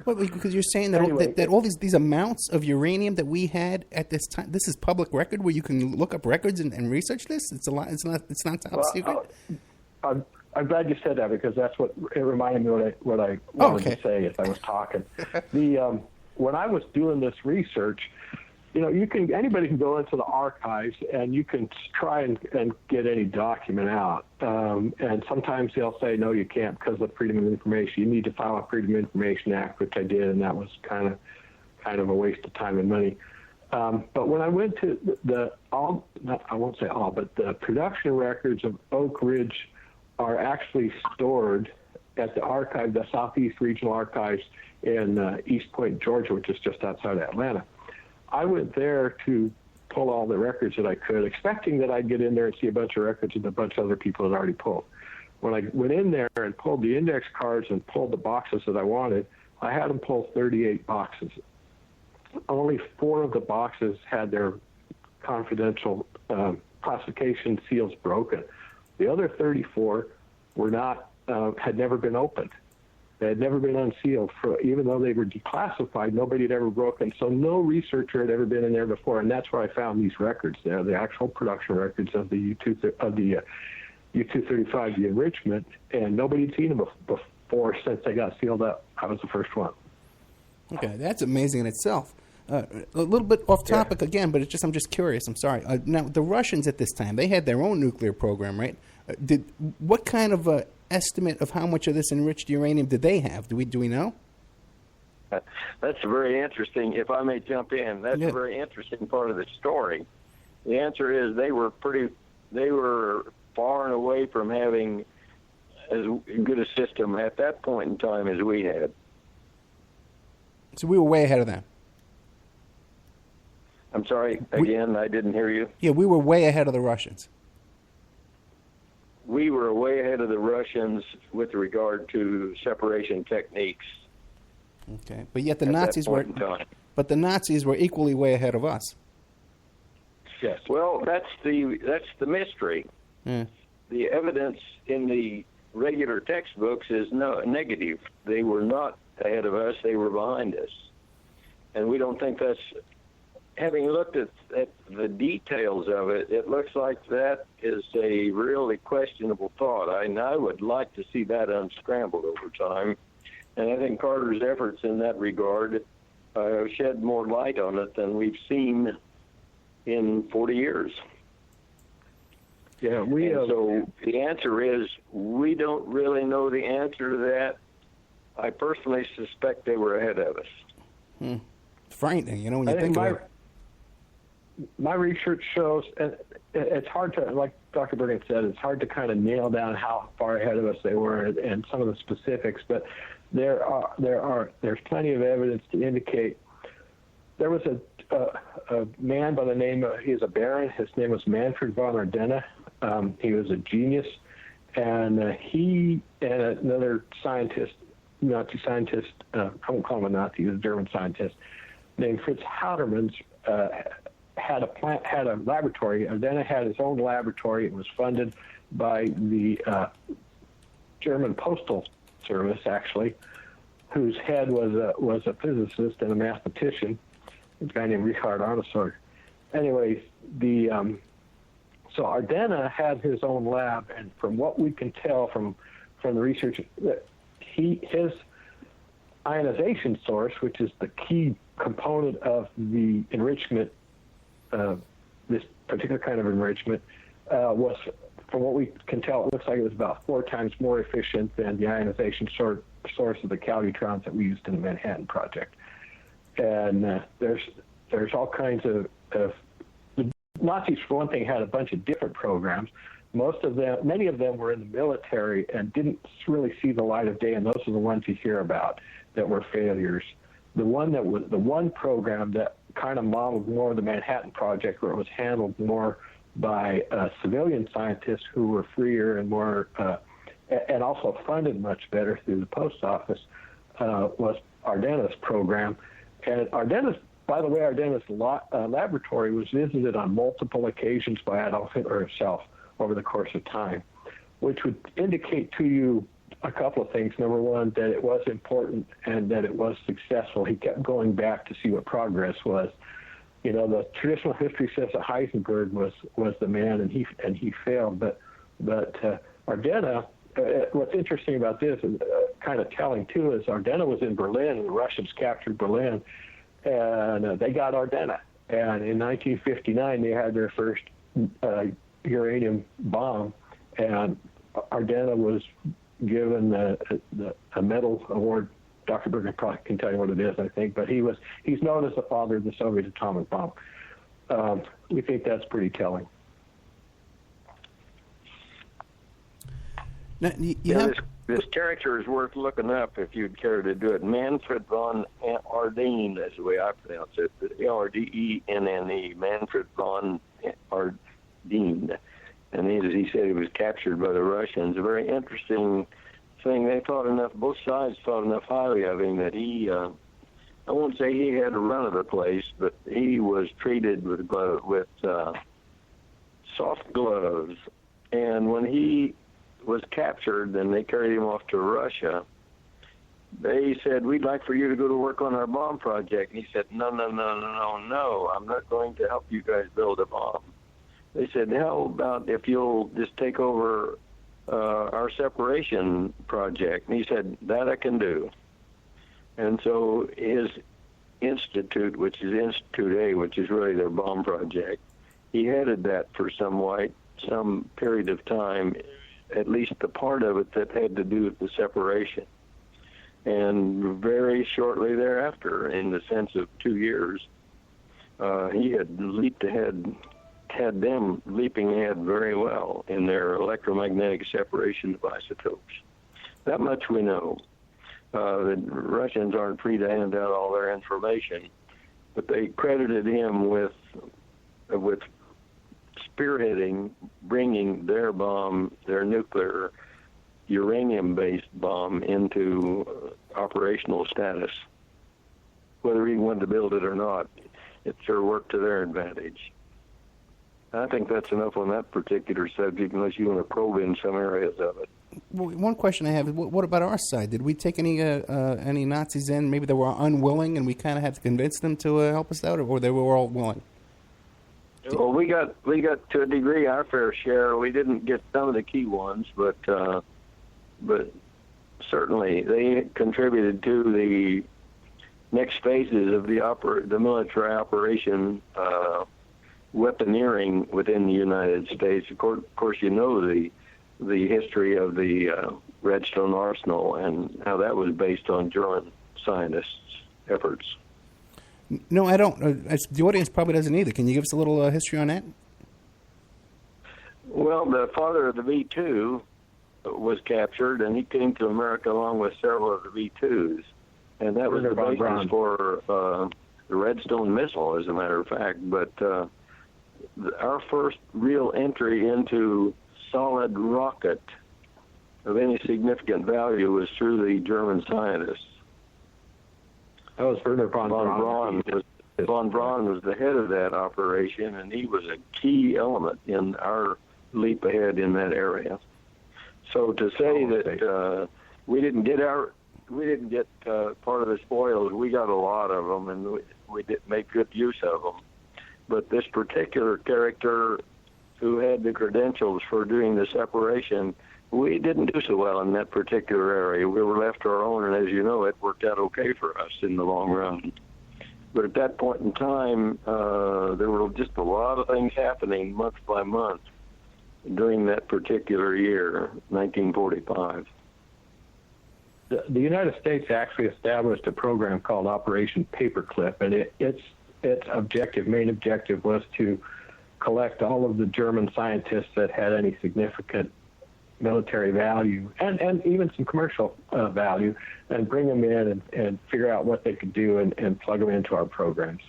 D: Well, because you're saying that
E: Anyway,
D: that all these amounts of uranium that we had at this time, this is public record where you can look up records and research this. It's a lot. It's not top secret.
E: I'm glad you said that because that's what it reminded me what I wanted to say as I was talking. When I was doing this research, anybody can go into the archives and you can try and get any document out. And sometimes they'll say, no, you can't because of Freedom of Information. You need to file a Freedom of Information Act, which I did, and that was kind of a waste of time and money. But when I went to I won't say all, but the production records of Oak Ridge are actually stored at the archive, the Southeast Regional Archives in East Point, Georgia, which is just outside of Atlanta. I went there to pull all the records that I could, expecting that I'd get in there and see a bunch of records that a bunch of other people had already pulled. When I went in there and pulled the index cards and pulled the boxes that I wanted, I had them pull 38 boxes. Only 4 of the boxes had their confidential classification seals broken. The other 34 were not, had never been opened. They had never been unsealed. Even though they were declassified, nobody had ever broken. So no researcher had ever been in there before, and that's where I found these records there, the actual production records of the U-235, the enrichment, and nobody had seen them before since they got sealed up. I was the first one.
D: Okay, that's amazing in itself. A little bit off topic again, but I'm just curious. I'm sorry. Now, the Russians at this time, they had their own nuclear program, right? What kind of estimate of how much of this enriched uranium did they have? Do we know?
F: That's very interesting. If I may jump in, that's a very interesting part of the story. The answer is they were far and away from having as good a system at that point in time as we had.
D: So we were way ahead of them.
F: I'm sorry, again, I didn't hear you.
D: Yeah, we were way ahead of the Russians.
F: We were way ahead of the Russians with regard to separation techniques.
D: Okay, but yet the Nazis were equally way ahead of us.
E: Yes.
F: Well, that's the mystery.
D: Yeah.
F: The evidence in the regular textbooks is negative. They were not ahead of us; they were behind us, and we don't think that's. Having looked at the details of it, it looks like that is a really questionable thought. I would like to see that unscrambled over time. And I think Carter's efforts in that regard shed more light on it than we've seen in 40 years.
E: Yeah,
F: so the answer is we don't really know the answer to that. I personally suspect they were ahead of us.
D: Frightening, when you think about it.
E: My research shows, and it's hard to, like Dr. Bergen said, it's hard to kind of nail down how far ahead of us they were and some of the specifics, but there's plenty of evidence to indicate. There was a man by the name of, he's a baron, his name was Manfred von Ardenne. He was a genius, and he and another scientist, Nazi scientist, I won't call him a Nazi, he was a German scientist, named Fritz Hautermans, had a laboratory. Ardenne had his own laboratory. It was funded by the German Postal Service, actually, whose head was a physicist and a mathematician, a guy named Richard Arnesorg. Anyways, so Ardena had his own lab, and from what we can tell from the research, that his ionization source, which is the key component of the enrichment, this particular kind of enrichment, was, from what we can tell, it looks like it was about 4 times more efficient than the ionization source of the calutrons that we used in the Manhattan Project. And there's all kinds of the Nazis, for one thing, had a bunch of different programs. Many of them were in the military and didn't really see the light of day, and those are the ones you hear about that were failures. The one program that kind of modeled more of the Manhattan Project, where it was handled more by civilian scientists who were freer and more, and also funded much better through the post office, was Ardena's program. And by the way, Ardena's laboratory was visited on multiple occasions by Adolf Hitler himself over the course of time, which would indicate to you a couple of things. Number one, that it was important and that it was successful. He kept going back to see what progress was. You know, the traditional history says that Heisenberg was the man, and he failed. But Ardena, what's interesting about this, and kind of telling too, is Ardena was in Berlin, and the Russians captured Berlin, and they got Ardena. And in 1959, they had their first uranium bomb, and Ardena was given a medal award. Dr. Bergen probably can tell you what it is, I think, but he's known as the father of the Soviet atomic bomb. We think that's pretty telling.
D: Now,
F: this character is worth looking up if you'd care to do it. Manfred von Ardenne, that's the way I pronounce it. Ardenne, Manfred von Ardenne. And as he said, he was captured by the Russians. A very interesting thing. Both sides thought enough highly of him that he, I won't say he had a run of the place, but he was treated with soft gloves. And when he was captured and they carried him off to Russia, they said, "We'd like for you to go to work on our bomb project." And he said, No, I'm not going to help you guys build a bomb. They said, "How about if you'll just take over our separation project?" And he said, "That I can do." And so his institute, which is Institute A, which is really their bomb project, he headed that for some period of time, at least the part of it that had to do with the separation. And very shortly thereafter, in the sense of 2 years, he had leaped ahead, had them leaping ahead very well in their electromagnetic separation of isotopes. That much we know. The Russians aren't free to hand out all their information, but they credited him with spearheading, bringing their bomb, their nuclear uranium-based bomb, into operational status. Whether he wanted to build it or not, it sure worked to their advantage. I think that's enough on that particular subject, unless you want to probe in some areas of it.
D: Well, one question I have is, what about our side? Did we take any Nazis in? Maybe they were unwilling, and we kind of had to convince them to help us out, or they were all willing?
F: Well, we got to a degree our fair share. We didn't get some of the key ones, but certainly they contributed to the next phases of the military operation. Weaponeering within the United States. Of course, you know the history of the Redstone Arsenal and how that was based on German scientists' efforts.
D: No, I don't. The audience probably doesn't either. Can you give us a little history on that?
F: Well, the father of the V2 was captured, and he came to America along with several of the V2s, and that was the basis for the Redstone missile, as a matter of fact. But our first real entry into solid rocket of any significant value was through the German scientists.
E: That was Werner von Braun.
F: Von Braun was the head of that operation, and he was a key element in our leap ahead in that area. So to say that we didn't get part of the spoils, we got a lot of them, and we did make good use of them. But this particular character who had the credentials for doing the separation, we didn't do so well in that particular area. We were left to our own, and as you know, it worked out okay for us in the long run. But at that point in time, there were just a lot of things happening month by month during that particular year, 1945.
E: The United States actually established a program called Operation Paperclip, and its main objective was to collect all of the German scientists that had any significant military value and even some commercial value, and bring them in and figure out what they could do and plug them into our programs.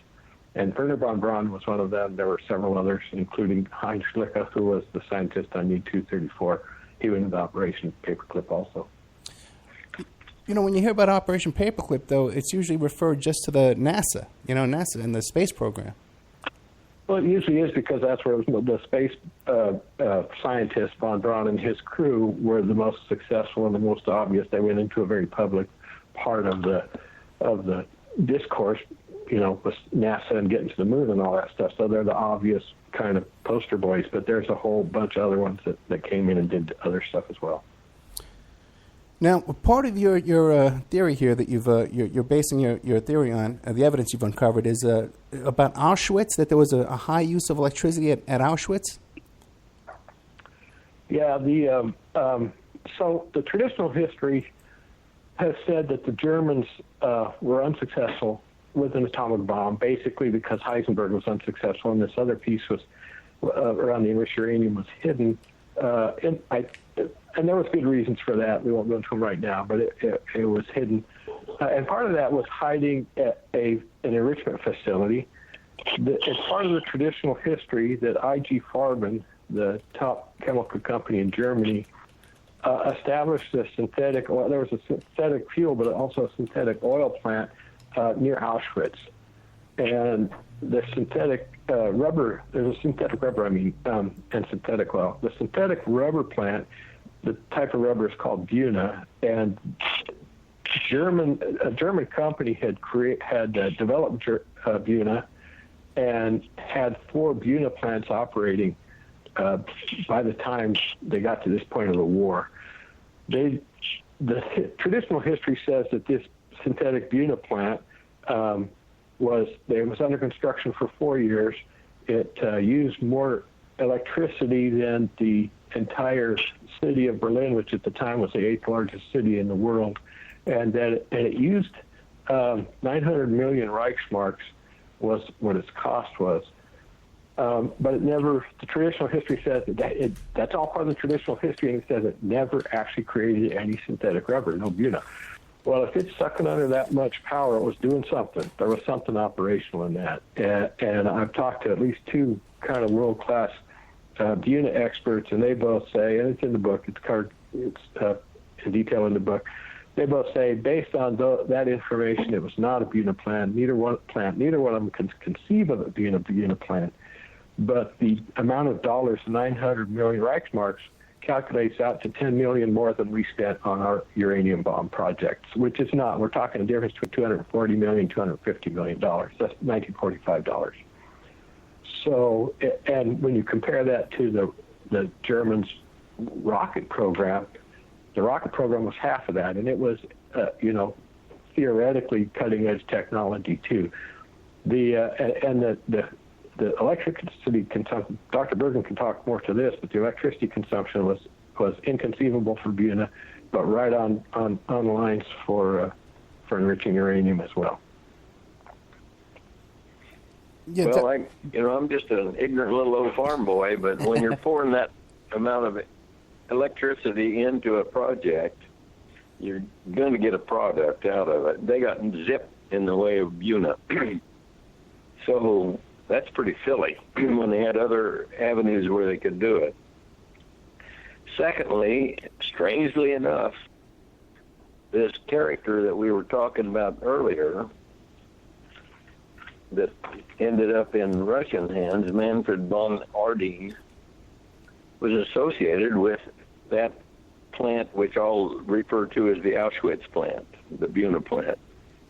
E: And Werner von Braun was one of them. There were several others, including Heinz Schlicke, who was the scientist on U-234. He went into Operation Paperclip also.
D: You know, when you hear about Operation Paperclip, though, it's usually referred just to the NASA and the space program.
E: Well, it usually is, because that's where the space scientists, von Braun and his crew, were the most successful and the most obvious. They went into a very public part of the discourse, you know, with NASA and getting to the moon and all that stuff. So they're the obvious kind of poster boys, but there's a whole bunch of other ones that came in and did other stuff as well.
D: Now, part of your theory here that you're basing your theory on, the evidence you've uncovered, is about Auschwitz, that there was a high use of electricity at Auschwitz?
E: Yeah, so the traditional history has said that the Germans were unsuccessful with an atomic bomb, basically because Heisenberg was unsuccessful, and this other piece was around the enriched uranium was hidden. And there was good reasons for that. We won't go into them right now, but it was hidden. And part of that was hiding at an enrichment facility. It's part of the traditional history that I.G. Farben, the top chemical company in Germany, established a synthetic oil. There was a synthetic fuel, but also a synthetic oil plant near Auschwitz. And the synthetic rubber, there's a synthetic rubber, and synthetic oil. The synthetic rubber plant, the type of rubber is called Buna, and a German company had developed Buna and had 4 Buna plants operating by the time they got to this point of the war. The traditional history says that this synthetic Buna plant was under construction for 4 years. It used more electricity than the entire city of Berlin, which at the time was the 8th largest city in the world, and it used 900 million Reichsmarks was what its cost was. But it never. The traditional history says that's all part of the traditional history, and it says it never actually created any synthetic rubber, no Buna. Well, if it's sucking under that much power, it was doing something. There was something operational in that. And I've talked to at least 2 kind of world-class Buna experts, and they both say, and it's in the book, it's in detail in the book, they both say, based on that information, it was not a Buna plant. Neither one of them can conceive of it being a Buna plant. But the amount of dollars, 900 million Reichsmarks, calculates out to 10 million more than we spent on our uranium bomb projects, which is not. We're talking a difference between $240 million, $250 million. That's 1945 dollars. So, and when you compare that to the Germans' rocket program, the rocket program was half of that, and it was, theoretically cutting-edge technology too. The electricity consumption, Dr. Bergen can talk more to this, but the electricity consumption was inconceivable for Buna, but right on lines for enriching uranium as well.
D: Yeah,
F: well, I'm just an ignorant little old farm boy, but when you're pouring that amount of electricity into a project, you're going to get a product out of it. They got zipped in the way of Buna. So that's pretty silly when they had other avenues where they could do it. Secondly, strangely enough, this character that we were talking about earlier that ended up in Russian hands, Manfred von Arding, was associated with that plant, which I'll refer to as the Auschwitz plant, the Buna plant.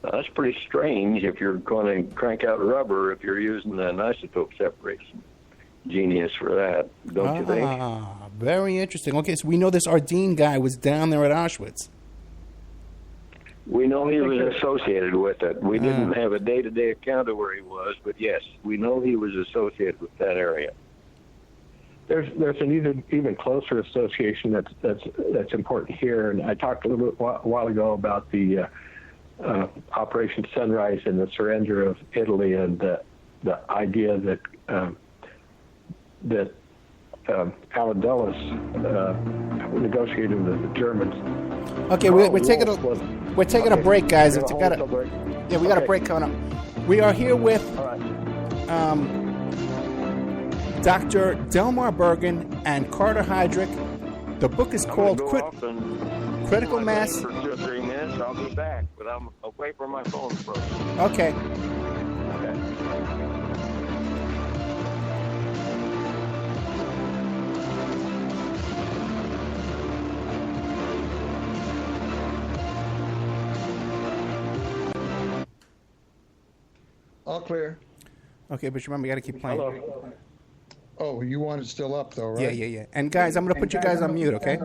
F: Now, that's pretty strange if you're going to crank out rubber if you're using an isotope separation. Genius for that, don't you think?
D: Very interesting. Okay, so we know this Ardeen guy was down there at Auschwitz.
F: We know he was associated with it. We didn't have a day-to-day account of where he was, but yes, we know he was associated with that area.
E: There's an even closer association that's important here, and I talked a little bit a while ago about the Operation Sunrise and the surrender of Italy, and the idea that Allen Dulles negotiated with the Germans.
D: Okay, we're taking a break, guys. We got a break coming up. We are here with Dr. Delmar Bergen and Carter Heydrich. The book is called Critical Mass.
F: For 2 or 3 minutes, I'll be back, but I'm away from my phone for
D: Okay.
G: All clear.
D: Okay, but remember, you got to keep playing.
E: Hello.
G: Oh, you want it still up, though, right?
D: Yeah. And guys, I'm going to put you guys on mute, okay?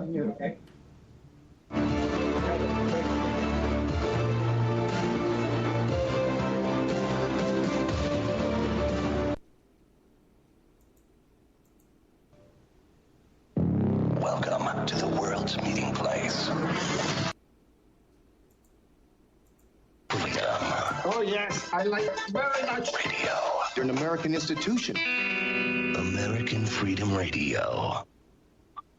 B: Welcome to the world's meeting place. Freedom.
H: Oh, yes, I like it very much.
B: Radio.
H: You're an American institution.
B: American Freedom Radio.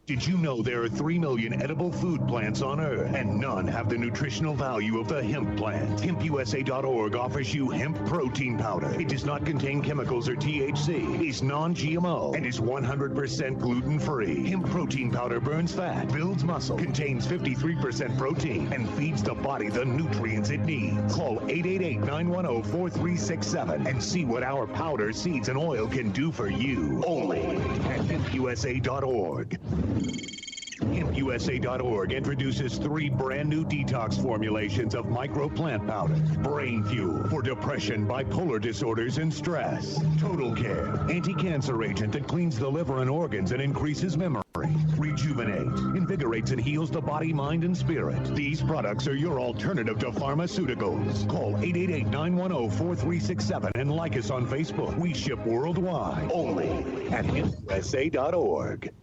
I: Did you know there are 3 million edible food plants on Earth, and none have the nutritional value of the hemp plant? HempUSA.org offers you hemp protein powder. It does not contain chemicals or THC, is non-GMO, and is 100% gluten-free. Hemp protein powder burns fat, builds muscle, contains 53% protein, and feeds the body the nutrients it needs. Call 888-910-4367 and see what our powder, seeds, and oil can do for you. Only at HempUSA.org. HempUSA.org introduces 3 brand new detox formulations of microplant powder. Brain Fuel for depression, bipolar disorders, and stress. Total Care, anti-cancer agent that cleans the liver and organs and increases memory. Rejuvenate, invigorates and heals the body, mind, and spirit. These products are your alternative to pharmaceuticals. Call 888-910-4367 and like us on Facebook. We ship worldwide. Only at HempUSA.org.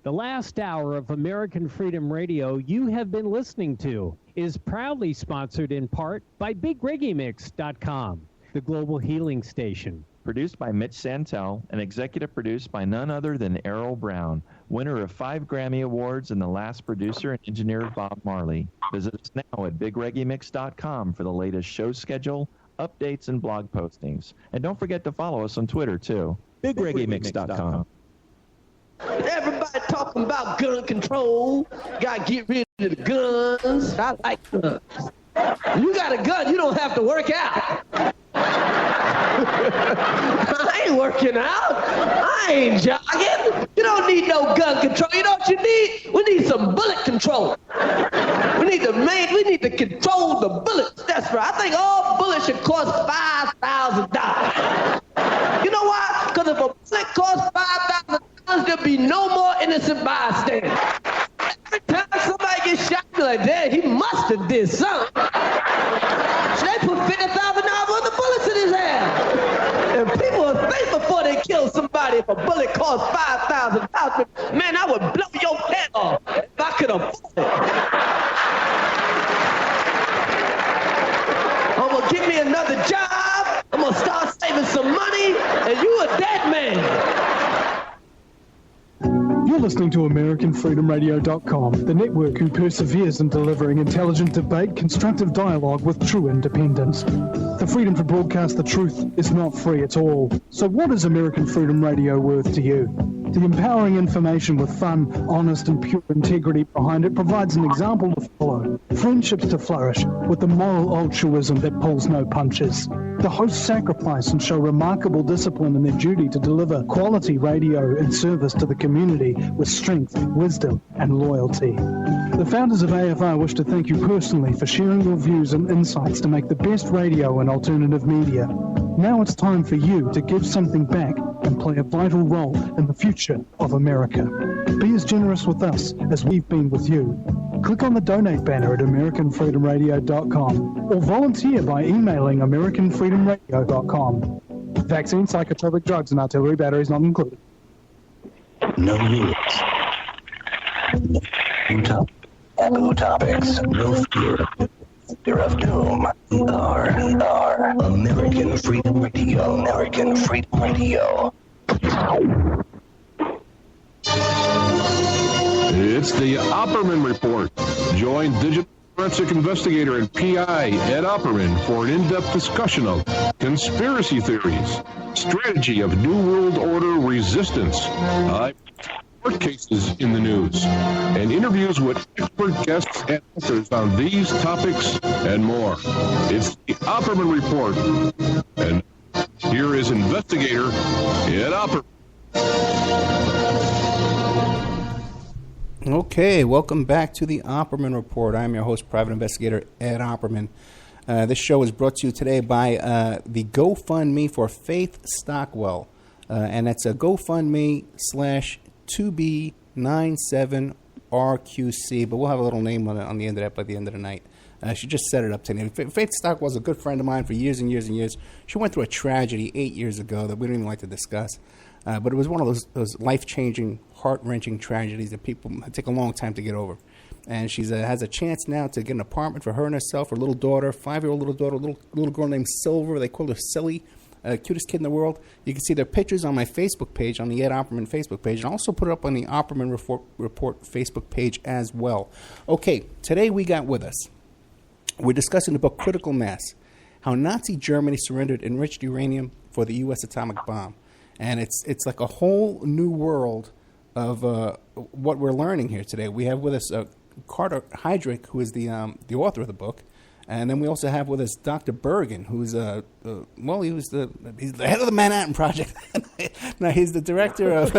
J: The last hour of American Freedom Radio you have been listening to is proudly sponsored in part by BigReggaeMix.com, the global healing station.
K: Produced by Mitch Santel and executive produced by none other than Errol Brown, winner of 5 Grammy Awards and the last producer and engineer of Bob Marley. Visit us now at BigReggaeMix.com for the latest show schedule, updates, and blog postings. And don't forget to follow us on Twitter, too. BigReggaeMix.com.
L: Everybody talking about gun control. Gotta get rid of the guns. I like guns. You got a gun, you don't have to work out. I ain't working out. I ain't jogging. You don't need no gun control. You know what you need? We need some bullet control. We need to control the bullets. That's right. I think all bullets should cost $5,000. You know why? Because if a bullet costs $5,000, there'll be no more innocent bystanders. Every time somebody gets shot, you're like, damn, he must have did something. So they put $50,000 worth of bullets in his head. And people will think before they kill somebody if a bullet costs $5,000. Man, I would blow your head off if I could afford it. I'm going to give me another job. I'm going to start saving some money, and you a dead man.
A: You're listening to AmericanFreedomRadio.com, the network who perseveres in delivering intelligent debate, constructive dialogue with true independence. The freedom to broadcast the truth is not free at all. So what is American Freedom Radio worth to you? The empowering information with fun, honest and pure integrity behind it provides an example to follow. Friendships to flourish with the moral altruism that pulls no punches. The hosts sacrifice and show remarkable discipline in their duty to deliver quality radio and service to the community with strength, wisdom and loyalty. The founders of AFR wish to thank you personally for sharing your views and insights to make the best radio and alternative media. Now it's time for you to give something back and play a vital role in the future of America. Be as generous with us as we've been with you. Click on the donate banner at AmericanFreedomRadio.com or volunteer by emailing AmericanFreedomRadio.com. Vaccine, psychotropic drugs, and artillery batteries not included.
B: No rules. Taboo topics. No fear of doom. Our American Freedom Radio. American Freedom Radio.
C: It's the Opperman Report. Join digital forensic investigator and PI Ed Opperman for an in-depth discussion of conspiracy theories, strategy of New World Order resistance, court cases in the news, and interviews with expert guests and authors on these topics and more. It's the Opperman Report. And here is investigator Ed Opperman.
D: Okay, welcome back to the Opperman Report. I'm your host, Private Investigator Ed Opperman. This show is brought to you today by the GoFundMe for Faith Stockwell. And that's a GoFundMe/2B97RQC, but we'll have a little name on the end of that by the end of the night. She just set it up today. Faith Stockwell's a good friend of mine for years and years and years. She went through a tragedy 8 years ago that we don't even like to discuss. But it was one of those life-changing, heart-wrenching tragedies that people take a long time to get over. And she has a chance now to get an apartment for her and herself, her little daughter, 5-year-old little daughter, little girl named Silver. They call her Silly, cutest kid in the world. You can see their pictures on my Facebook page, on the Ed Opperman Facebook page, and I'll also put it up on the Opperman Report Facebook page as well. Okay, today we got with us, we're discussing the book Critical Mass, How Nazi Germany Surrendered Enriched Uranium for the U.S. Atomic Bomb. And it's like a whole new world of what we're learning here today. We have with us Carter Heydrich, who is the author of the book, and then we also have with us Dr. Bergen, who's he's the head of the Manhattan Project. No, he's the director of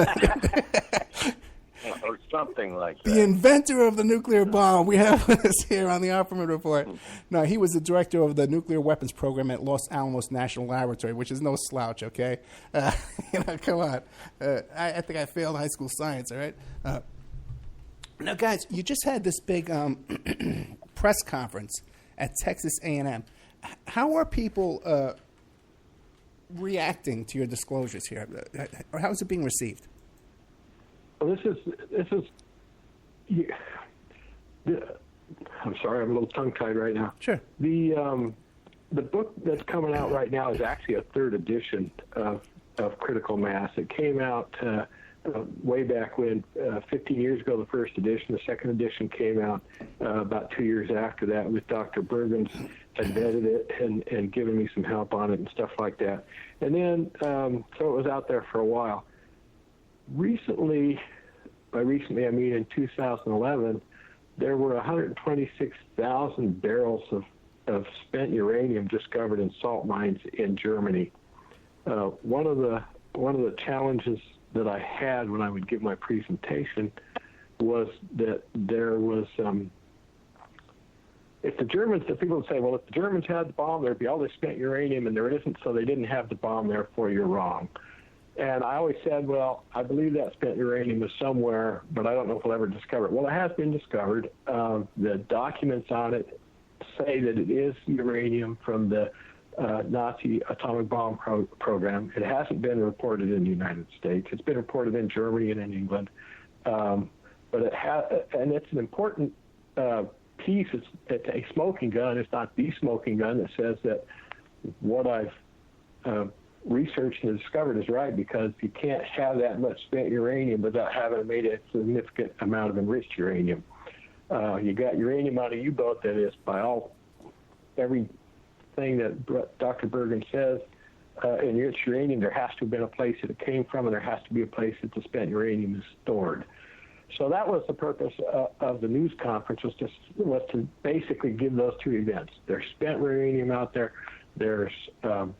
F: or something like that.
D: The inventor of the nuclear bomb. We have with us here on the Opperman Report. No, he was the director of the nuclear weapons program at Los Alamos National Laboratory, which is no slouch, okay? Come on. I think I failed high school science, all right? Now, guys, you just had this big press conference at Texas A&M. How are people reacting to your disclosures here? Or how is it being received?
E: Well, this is. I'm sorry, I'm a little tongue-tied right now.
D: Sure.
E: The book that's coming out right now is actually a third edition of Critical Mass. It came out way back when, 15 years ago, the first edition. The second edition came out about 2 years after that, with Dr. Bergen's had vetted it and given me some help on it and stuff like that. And then, so it was out there for a while. Recently, by recently I mean in 2011, there were 126,000 barrels of spent uranium discovered in salt mines in Germany. One of the challenges that I had when I would give my presentation was that there was, if people would say, well, if the Germans had the bomb, there'd be all this spent uranium, and there isn't, so they didn't have the bomb, therefore you're wrong. And I always said, well, I believe that spent uranium is somewhere, but I don't know if we'll ever discover it. Well, it has been discovered. The documents on it say that it is uranium from the Nazi atomic bomb program. It hasn't been reported in the United States. It's been reported in Germany and in England. But it and it's an important piece. It's a smoking gun. It's not the smoking gun that says that what I've researched and discovered is right, because you can't have that much spent uranium without having made a significant amount of enriched uranium. You got uranium on a U-boat that is, by everything that Dr. Bergen says, enriched uranium, there has to have been a place that it came from, and there has to be a place that the spent uranium is stored. So that was the purpose of the news conference, was to basically give those two events. There's spent uranium out there. There's and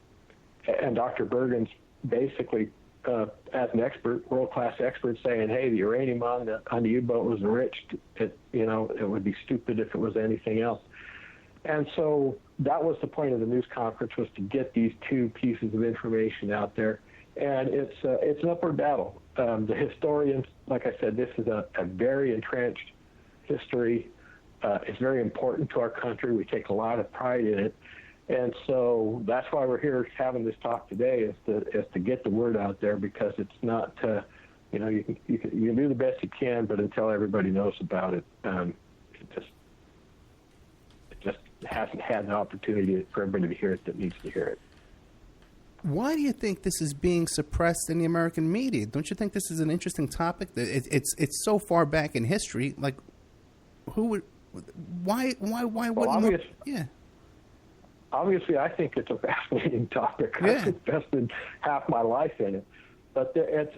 E: Dr. Bergen's basically as an expert, world-class expert, saying, "Hey, the uranium on the U-boat was enriched. It would be stupid if it was anything else." And so that was the point of the news conference, was to get these two pieces of information out there. And it's an upward battle. The historians, like I said, this is a very entrenched history. It's very important to our country. We take a lot of pride in it. And so that's why we're here having this talk today, is to get the word out there, because it's not, you can do the best you can, but until everybody knows about it, it just hasn't had an opportunity for everybody to hear it that needs to hear it.
D: Why do you think this is being suppressed in the American media? Don't you think this is an interesting topic? It's so far back in history. Like, who would? Why wouldn't? Yeah.
E: Obviously, I think it's a fascinating topic.
D: Yeah.
E: I've invested half my life in it, but it's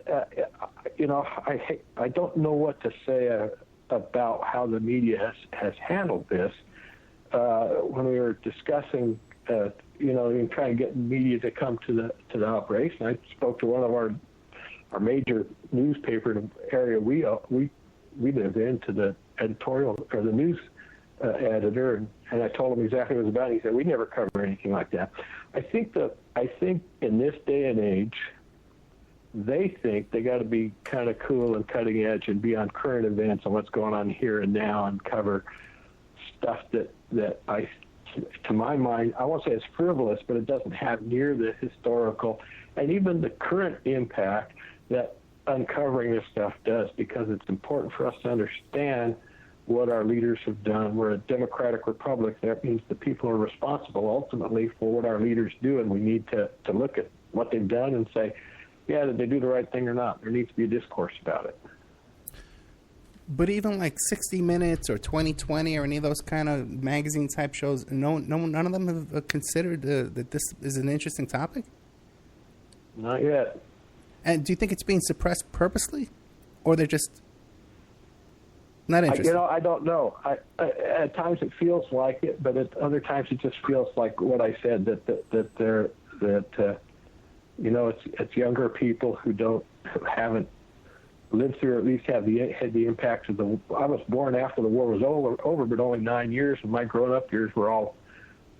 E: I don't know what to say about how the media has handled this. When we were discussing, in trying to get media to come to the operation, I spoke to one of our major newspaper in the area we live in, to the editorial or the news editor, and I told him exactly what it was about. He said, "We never cover anything like that." I think in this day and age, they think they got to be kind of cool and cutting edge and be on current events and what's going on here and now, and cover stuff that to my mind, I won't say it's frivolous, but it doesn't have near the historical and even the current impact that uncovering this stuff does, because it's important for us to understand what our leaders have done. We're a democratic republic. That means the people are responsible ultimately for what our leaders do, and we need to look at what they've done and say, yeah, did they do the right thing or not? There needs to be a discourse about it.
D: But even like 60 Minutes or 2020 or any of those kind of magazine type shows, none of them have considered that this is an interesting topic?
E: Not yet.
D: And do you think it's being suppressed purposely, or they're just not interested?
E: I don't know. At times it feels like it, but at other times it just feels like what I said, it's younger people who haven't lived through, or at least had the impacts of the. I was born after the war was over, but only 9 years. And my growing-up years were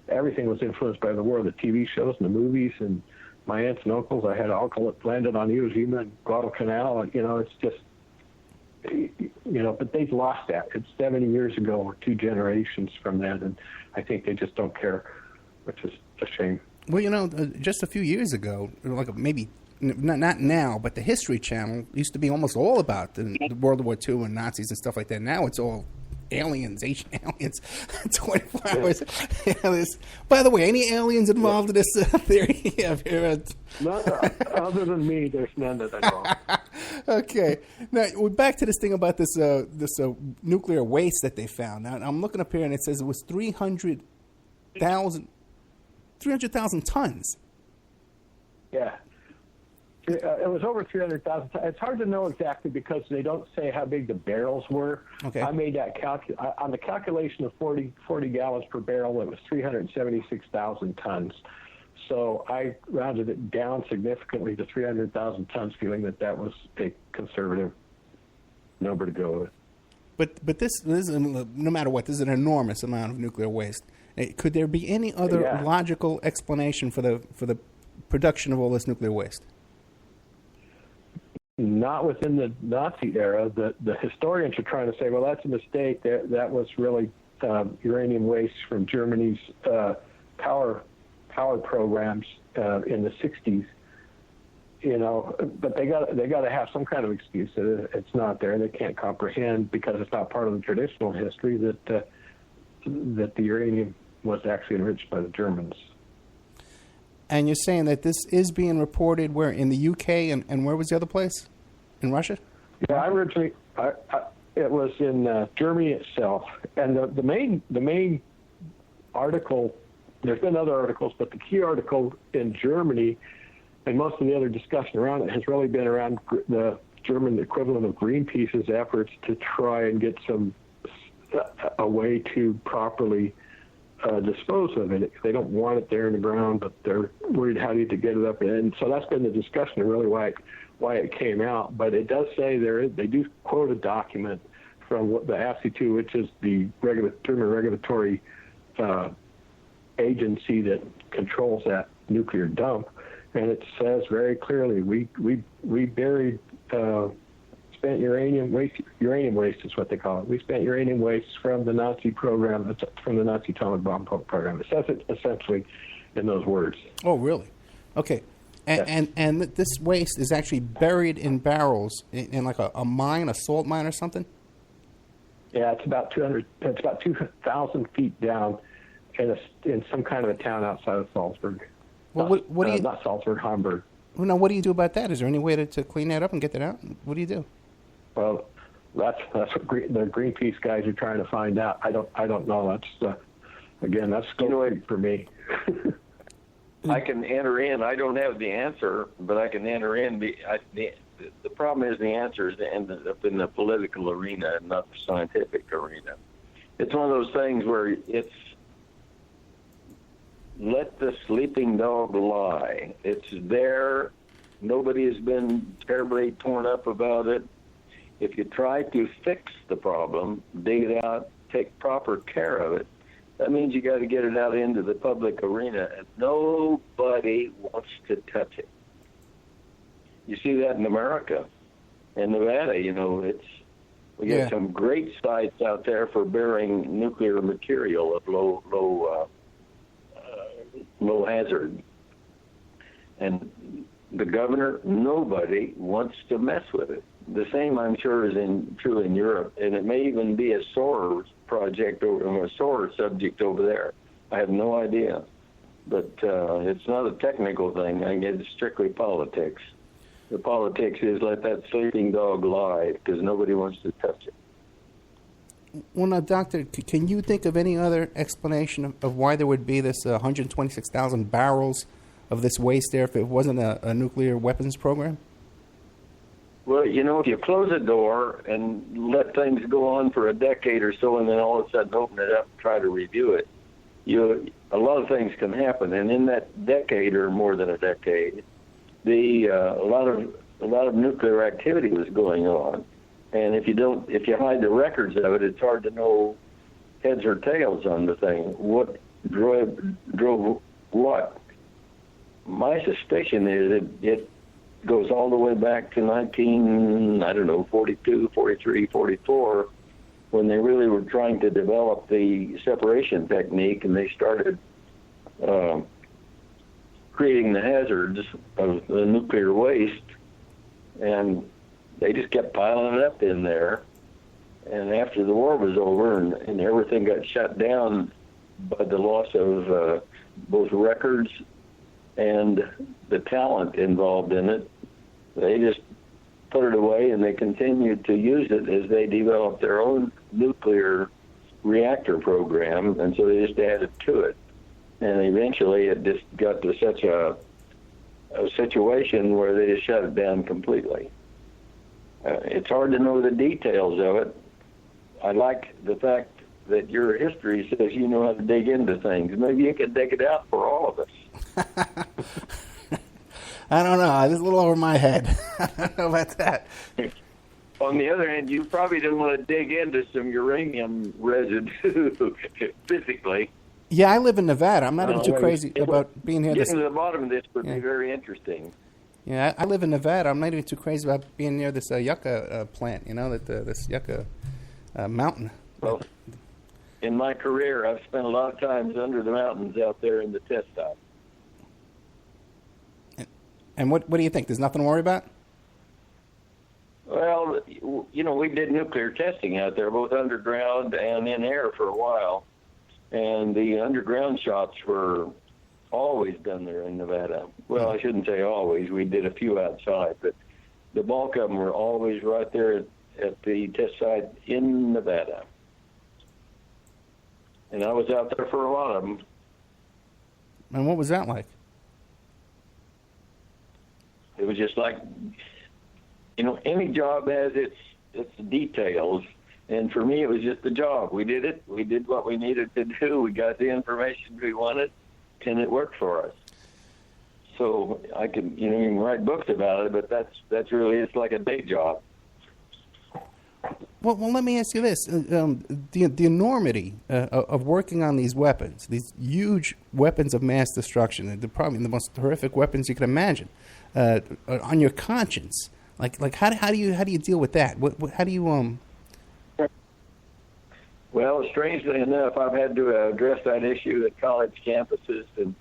E: everything was influenced by the war, the TV shows and the movies, and my aunts and uncles. I had an uncle that landed on Hiroshima and Guadalcanal. It's just, but they've lost that. It's 70 years ago, or 2 generations from that, and I think they just don't care, which is a shame.
D: Well, just a few years ago, like maybe not now, but the History Channel used to be almost all about the World War II and Nazis and stuff like that. Now it's all aliens, ancient aliens, 24 hours. By the way, any aliens involved in this theory?
E: Other than me, there's none that I know.
D: Okay. Now, we're back to this thing about this nuclear waste that they found. Now, I'm looking up here, and it says it was 300,000 tons.
E: Yeah. It was over 300,000 tons. It's hard to know exactly because they don't say how big the barrels were.
D: Okay.
E: I made that on the calculation of 40 gallons per barrel. It was 376,000 tons. So I rounded it down significantly to 300,000 tons, feeling that was a conservative number to go with.
D: But this is, no matter what, this is an enormous amount of nuclear waste. Could there be any other logical explanation for the production of all this nuclear waste?
E: Not within the Nazi era. The historians are trying to say, well, that's a mistake. That was really uranium waste from Germany's power programs in the 60s. But they got to have some kind of excuse that it's not there. They can't comprehend, because it's not part of the traditional history, that the uranium was actually enriched by the Germans.
D: And you're saying that this is being reported where, in the UK, and where was the other place? In Russia?
E: Yeah, originally it was in Germany itself, and the main article there's been other articles, but the key article in Germany and most of the other discussion around it has really been around the German equivalent of Greenpeace's efforts to try and get a way to properly dispose of it. They don't want it there in the ground, but they're worried how to get it up. And so that's been the discussion, and really why it came out. But it does say they do quote a document from the ASI2, which is the German regulatory agency that controls that nuclear dump, and it says very clearly we buried spent uranium waste is what they call it. We spent uranium waste from the Nazi program, from the Nazi atomic bomb program. It says it essentially in those words.
D: Oh, really? Okay. And this waste is actually buried in barrels in like a mine, a salt mine or something?
E: Yeah, it's about 2,000 feet down in some kind of a town outside of Salzburg.
D: Well, what do you...
E: Not Salzburg, Hamburg.
D: Well, now, what do you do about that? Is there any way to clean that up and get that out? What do you do?
E: Well, that's what the Greenpeace guys are trying to find out. I don't know. That's that's scoping for me.
F: I can enter in. I don't have the answer, but I can enter in. The problem is the answer is to end up in the political arena and not the scientific arena. It's one of those things where it's let the sleeping dog lie. It's there. Nobody has been terribly torn up about it. If you try to fix the problem, dig it out, take proper care of it, that means you got to get it out into the public arena, and nobody wants to touch it. You see that in America, in Nevada. We got some great sites out there for burying nuclear material of low hazard, and the governor, nobody wants to mess with it. The same, I'm sure, is true in Europe, and it may even be a sore project or a sore subject over there. I have no idea, but it's not a technical thing. I guess it's strictly politics. The politics is let that sleeping dog lie because nobody wants to touch it.
D: Well, now, Doctor, can you think of any other explanation of why there would be this 126,000 barrels of this waste there if it wasn't a nuclear weapons program?
F: Well, if you close a door and let things go on for a decade or so and then all of a sudden open it up and try to review it, a lot of things can happen. And in that decade or more than a decade, a lot of nuclear activity was going on. And if you hide the records of it, it's hard to know heads or tails on the thing. What drove what? My suspicion is it goes all the way back to 42, 43, 44, when they really were trying to develop the separation technique, and they started creating the hazards of the nuclear waste, and they just kept piling it up in there. And after the war was over and everything got shut down by the loss of both records and the talent involved in it, they just put it away, and they continued to use it as they developed their own nuclear reactor program, and so they just added to it. And eventually it just got to such a situation where they just shut it down completely. It's hard to know the details of it. I like the fact that your history says you know how to dig into things. Maybe you can dig it out for all of us.
D: I don't know. It's a little over my head. I don't know about that.
F: On the other hand, you probably didn't want to dig into some uranium residue physically.
D: Yeah, I live in Nevada. I'm not even too crazy about being here.
F: Getting to the bottom of this would be very interesting.
D: Yeah, I live in Nevada. I'm not even too crazy about being near this yucca plant, this yucca mountain.
F: Well, in my career, I've spent a lot of times under the mountains out there in the test site.
D: And what do you think? There's nothing to worry about?
F: Well, we did nuclear testing out there, both underground and in air for a while. And the underground shots were always done there in Nevada. Well, I shouldn't say always. We did a few outside, but the bulk of them were always right there at the test site in Nevada. And I was out there for a lot of them.
D: And what was that like?
F: It was just like, any job has its details. And for me, it was just a job. We did it. We did what we needed to do. We got the information we wanted, and it worked for us. So I could, you can write books about it, but that's really, it's like a day job.
D: Well, let me ask you this: the enormity of working on these weapons, these huge weapons of mass destruction, they're probably the most horrific weapons you can imagine, on your conscience. Like how do you deal with that? How do you
F: Well, strangely enough, I've had to address that issue at college campuses. And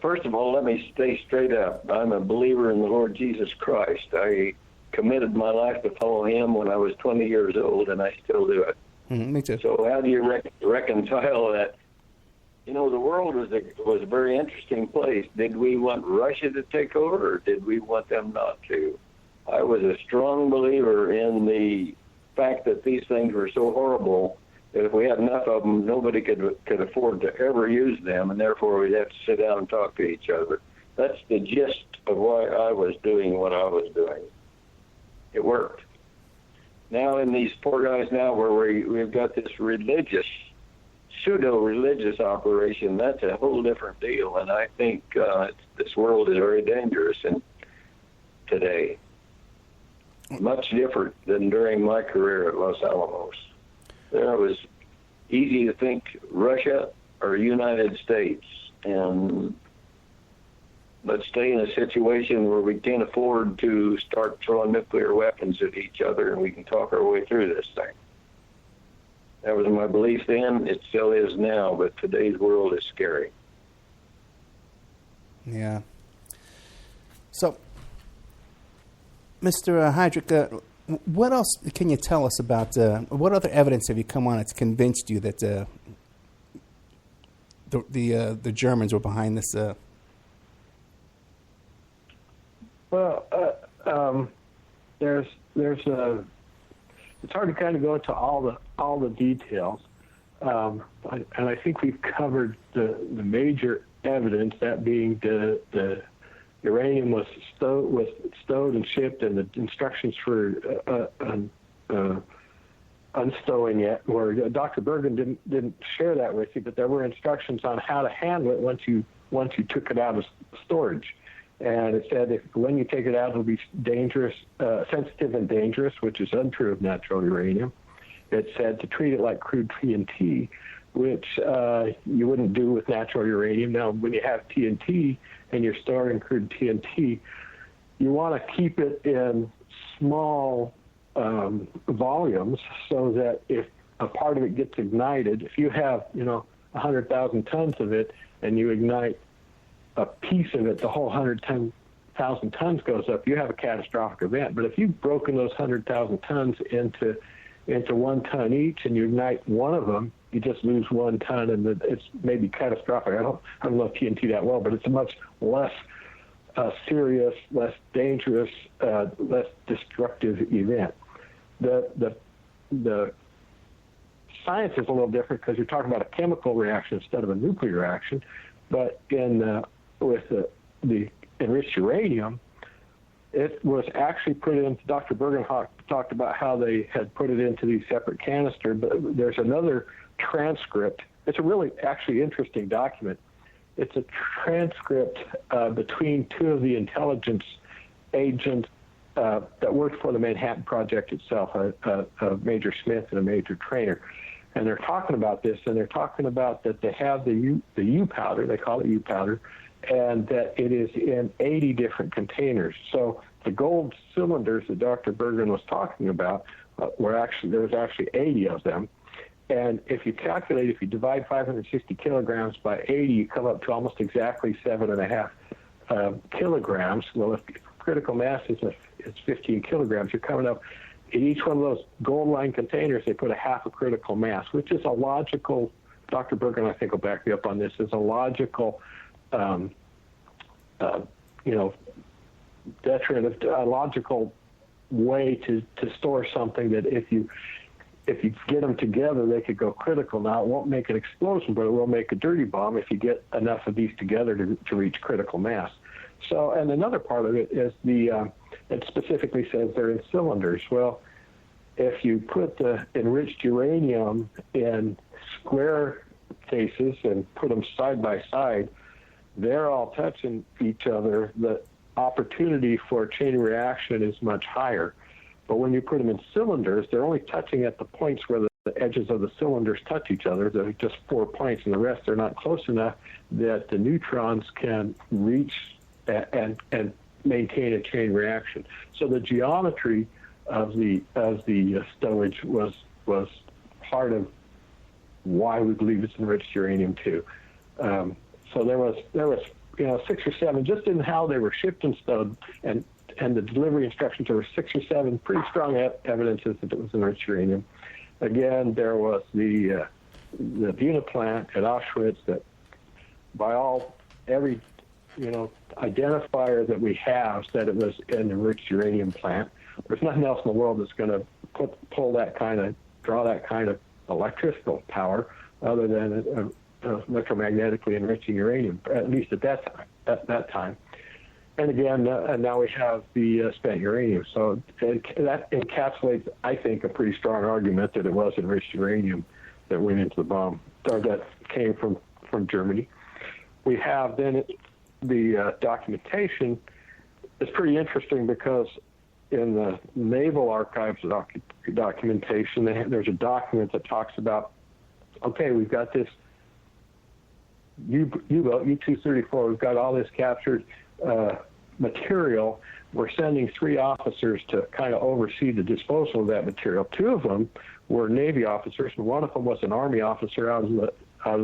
F: first of all, let me stay straight up. I'm a believer in the Lord Jesus Christ. I committed my life to follow Him when I was 20 years old, and I still do it.
D: Me too.
F: So how do you reconcile that? The world was a very interesting place. Did we want Russia to take over, or did we want them not to? I was a strong believer in the fact that these things were so horrible that if we had enough of them, nobody could afford to ever use them, and therefore we'd have to sit down and talk to each other. That's the gist of why I was doing what I was doing. It worked. Now in these poor guys now where we've got this pseudo-religious operation, that's a whole different deal, and I think this world is very dangerous today. Much different than during my career at Los Alamos. There was easy to think Russia or United States, and let's stay in a situation where we can't afford to start throwing nuclear weapons at each other, and we can talk our way through this thing. That was my belief then. It still is now, but today's world is scary.
D: Yeah. So, Mr. Heydrich, what else can you tell us about, what other evidence have you come on that's convinced you that the Germans were behind this?
E: Well, it's hard to kind of go into all the details, and I think we've covered the major evidence, that being the uranium was stowed and shipped, and the instructions for unstowing it. Where Dr. Bergen didn't share that with you, but there were instructions on how to handle it once you took it out of storage. And it said when you take it out, it'll be dangerous, sensitive and dangerous, which is untrue of natural uranium. It said to treat it like crude TNT, which you wouldn't do with natural uranium. Now, when you have TNT and you're storing crude TNT, you want to keep it in small volumes so that if a part of it gets ignited, if you have 100,000 tons of it and you ignite a piece of it, the whole 110,000 tons goes up, you have a catastrophic event. But if you've broken those 100,000 tons into 1 ton each and you ignite one of them, you just lose 1 ton, and it's maybe catastrophic. I don't love TNT that well, but it's a much less serious, less dangerous, less destructive event. The science is a little different because you're talking about a chemical reaction instead of a nuclear reaction. But with the enriched uranium, it was actually put into, Dr. Bergen talked about how they had put it into these separate canisters, but there's another transcript. It's a really actually interesting document. It's a transcript between two of the intelligence agents that worked for the Manhattan Project itself, a Major Smith and a Major Trainer. And they're talking about this, and they're talking about that they have the U powder, they call it U powder, and that it is in 80 different containers. So the gold cylinders that Dr. Bergen was talking about there was actually 80 of them. And if you divide 560 kilograms by 80, you come up to almost exactly 7.5 kilograms. Well, if critical mass is 15 kilograms, you're coming up. In each one of those gold-lined containers, they put a half a critical mass, which is a logical, Dr. Bergen, I think, will back me up on this, is a logical, deterrent, a logical way to store something that if you if you get them together, they could go critical. Now, it won't make an explosion, but it will make a dirty bomb if you get enough of these together to reach critical mass. So, and another part of it is it specifically says they're in cylinders. Well, if you put the enriched uranium in square cases and put them side by side, they're all touching each other. The opportunity for a chain reaction is much higher. But when you put them in cylinders, they're only touching at the points where the edges of the cylinders touch each other. They're just 4 points, and the rest are not close enough that the neutrons can reach and maintain a chain reaction. So the geometry of the stowage was part of why we believe it's enriched uranium too. So there was 6 or 7 just in how they were shipped and stowed, and the delivery instructions. There were 6 or 7 pretty strong evidences that it was enriched uranium. Again, there was the Buna plant at Auschwitz that, by every identifier that we have, said it was an enriched uranium plant. There's nothing else in the world that's going to draw that kind of electrical power other than electromagnetically enriching uranium, at least at that time. And again, now we have the spent uranium. So that encapsulates, I think, a pretty strong argument that it was enriched uranium that went into the bomb, or that came from Germany. We have then the documentation. It's pretty interesting because in the Naval Archives documentation, there's a document that talks about, okay, we've got this U-boat, U-234, we've got all this captured material. We're sending 3 officers to kind of oversee the disposal of that material. 2 of them were Navy officers, and one of them was an Army officer out of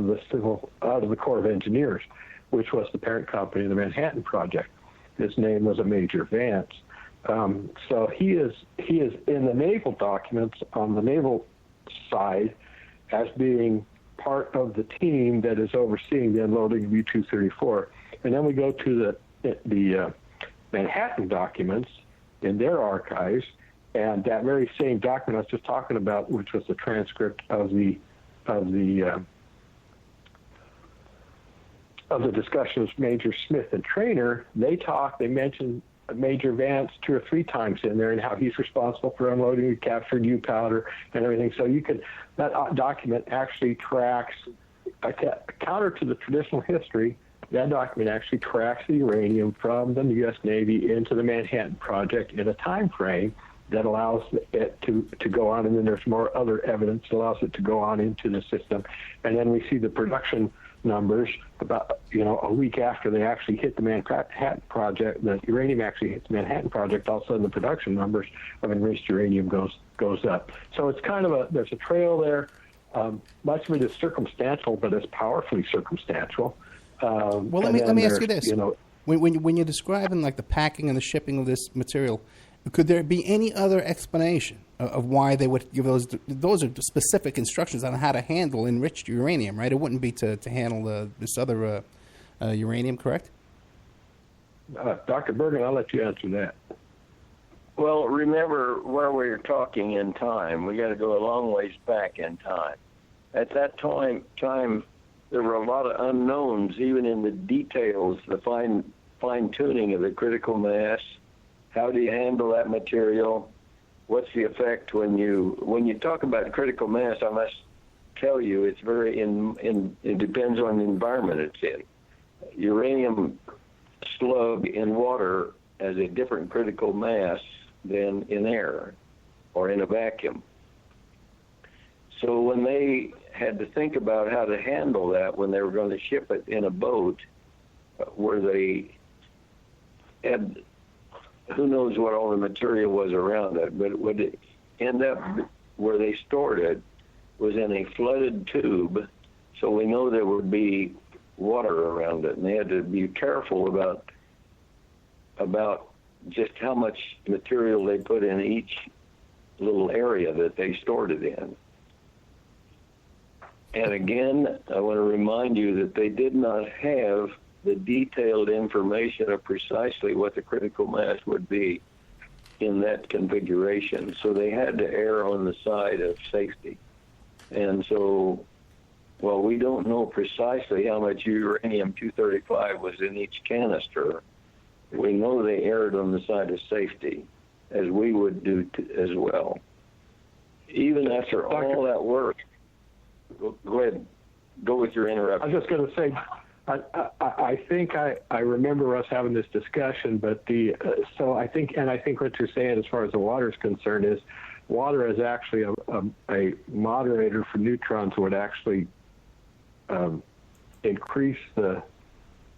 E: the Corps of Engineers, which was the parent company of the Manhattan Project. His name was a Major Vance. So he is in the naval documents on the naval side as being part of the team that is overseeing the unloading of U-234. And then we go to the Manhattan documents in their archives, and that very same document I was just talking about, which was the transcript of the discussions of Major Smith and Traynor, they mentioned Major Vance 2 or 3 times in there and how he's responsible for unloading the captured U-powder and everything. So that document actually tracks, counter to the traditional history, that document actually tracks the uranium from the U.S. Navy into the Manhattan Project in a time frame that allows it to go on, and then there's more other evidence that allows it to go on into the system. And then we see the production numbers about, a week after they actually hit the Manhattan Project, the uranium actually hits the Manhattan Project, all of a sudden the production numbers of enriched uranium goes up. So it's kind of there's a trail there. Much of it is circumstantial, but it's powerfully circumstantial.
D: Well, let me ask you this: when you're describing like the packing and the shipping of this material, could there be any other explanation of why they would give those? Those are specific instructions on how to handle enriched uranium, right? It wouldn't be to handle this other uranium, correct?
E: Dr. Bergen, I'll let you answer that.
F: Well, remember where we're talking in time. We got to go a long ways back in time. At that time, there were a lot of unknowns, even in the details, the fine-tuning of the critical mass. How do you handle that material? What's the effect when you talk about critical mass? I must tell you, it's it depends on the environment it's in. Uranium slug in water has a different critical mass than in air or in a vacuum. So when they had to think about how to handle that when they were going to ship it in a boat, where they had, who knows what all the material was around it, but it would end up where they stored it was in a flooded tube, so we know there would be water around it, and they had to be careful about just how much material they put in each little area that they stored it in. And again, I want to remind you that they did not have the detailed information of precisely what the critical mass would be. in that configuration, so they had to err on the side of safety. And so, well, we don't know precisely how much uranium-235 was in each canister. We know they erred on the side of safety, as we would do as well. Even after all that work, go ahead, go with your interruption.
E: I was just going to say, I think I remember us having this discussion, but so I think what you're saying as far as the water is concerned is water is actually a moderator for neutrons, would actually increase the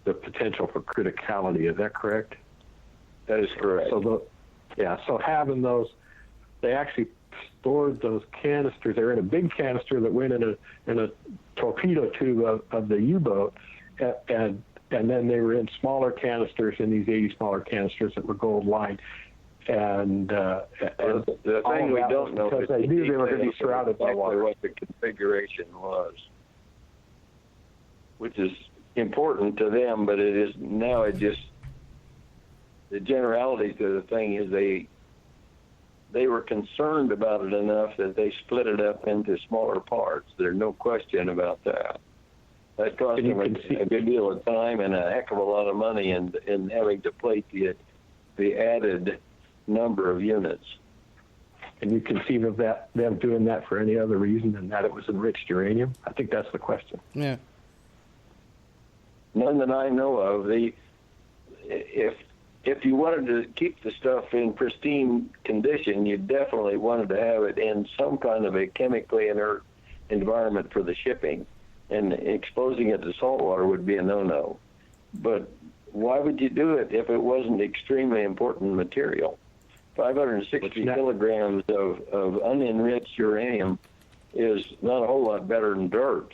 E: potential for criticality. Is that correct?
F: That is correct.
E: So having those, they actually stored those canisters. They're in a big canister that went in a torpedo tube of the U-boat, and then they were in smaller canisters, in these 80 smaller canisters that were gold lined. And the
F: thing we don't know is
E: they knew they were going to be surrounded by water.
F: What the configuration was, which is important to them, but it is now. It just, the generalities of the thing is they were concerned about it enough that they split it up into smaller parts. There's no question about that. That cost them a good deal of time and a heck of a lot of money in having to plate the added number of units.
E: Can you conceive of them doing that for any other reason than that it was enriched uranium? I think that's the question.
D: Yeah.
F: None that I know of. If you wanted to keep the stuff in pristine condition, you definitely wanted to have it in some kind of a chemically inert environment for the shipping, and exposing it to salt water would be a no-no. But why would you do it if it wasn't extremely important material? 560 kilograms of unenriched uranium is not a whole lot better than dirt.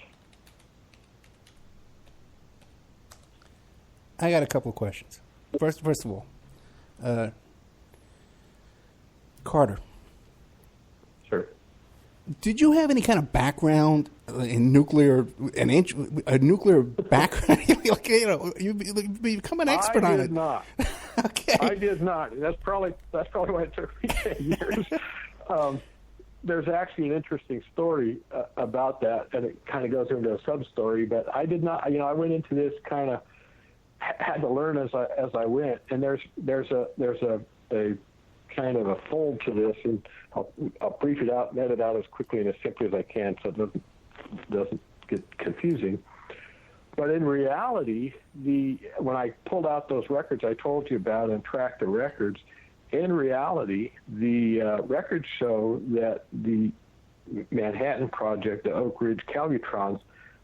D: I got a couple of questions. First of all, Carter.
E: Sure.
D: Did you have any kind of background in nuclear, a nuclear background? You become an expert on it.
E: I did not.
D: Okay.
E: I did not. That's probably why it took me 10 years. There's actually an interesting story about that, and it kind of goes into a sub-story. But I did not. I went into this kind of, had to learn as I went, and there's a kind of a fold to this, and I'll brief it out and edit out as quickly and as simply as I can so it doesn't get confusing. But in reality, when I pulled out those records I told you about and tracked the records, in reality, the records show that the Manhattan Project, the Oak Ridge Calbutrons,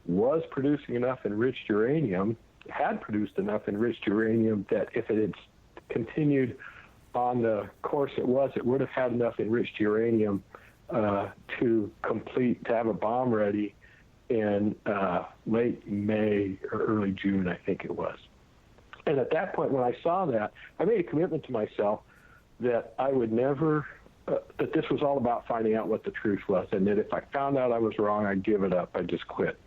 E: was producing enough enriched uranium, had produced enough enriched uranium that if it had continued on the course it would have had enough enriched uranium to have a bomb ready in late May or early June, I think it was. And at that point, when I saw that, I made a commitment to myself that I would never, that this was all about finding out what the truth was, and that if I found out I was wrong, I'd give it up, I'd just quit.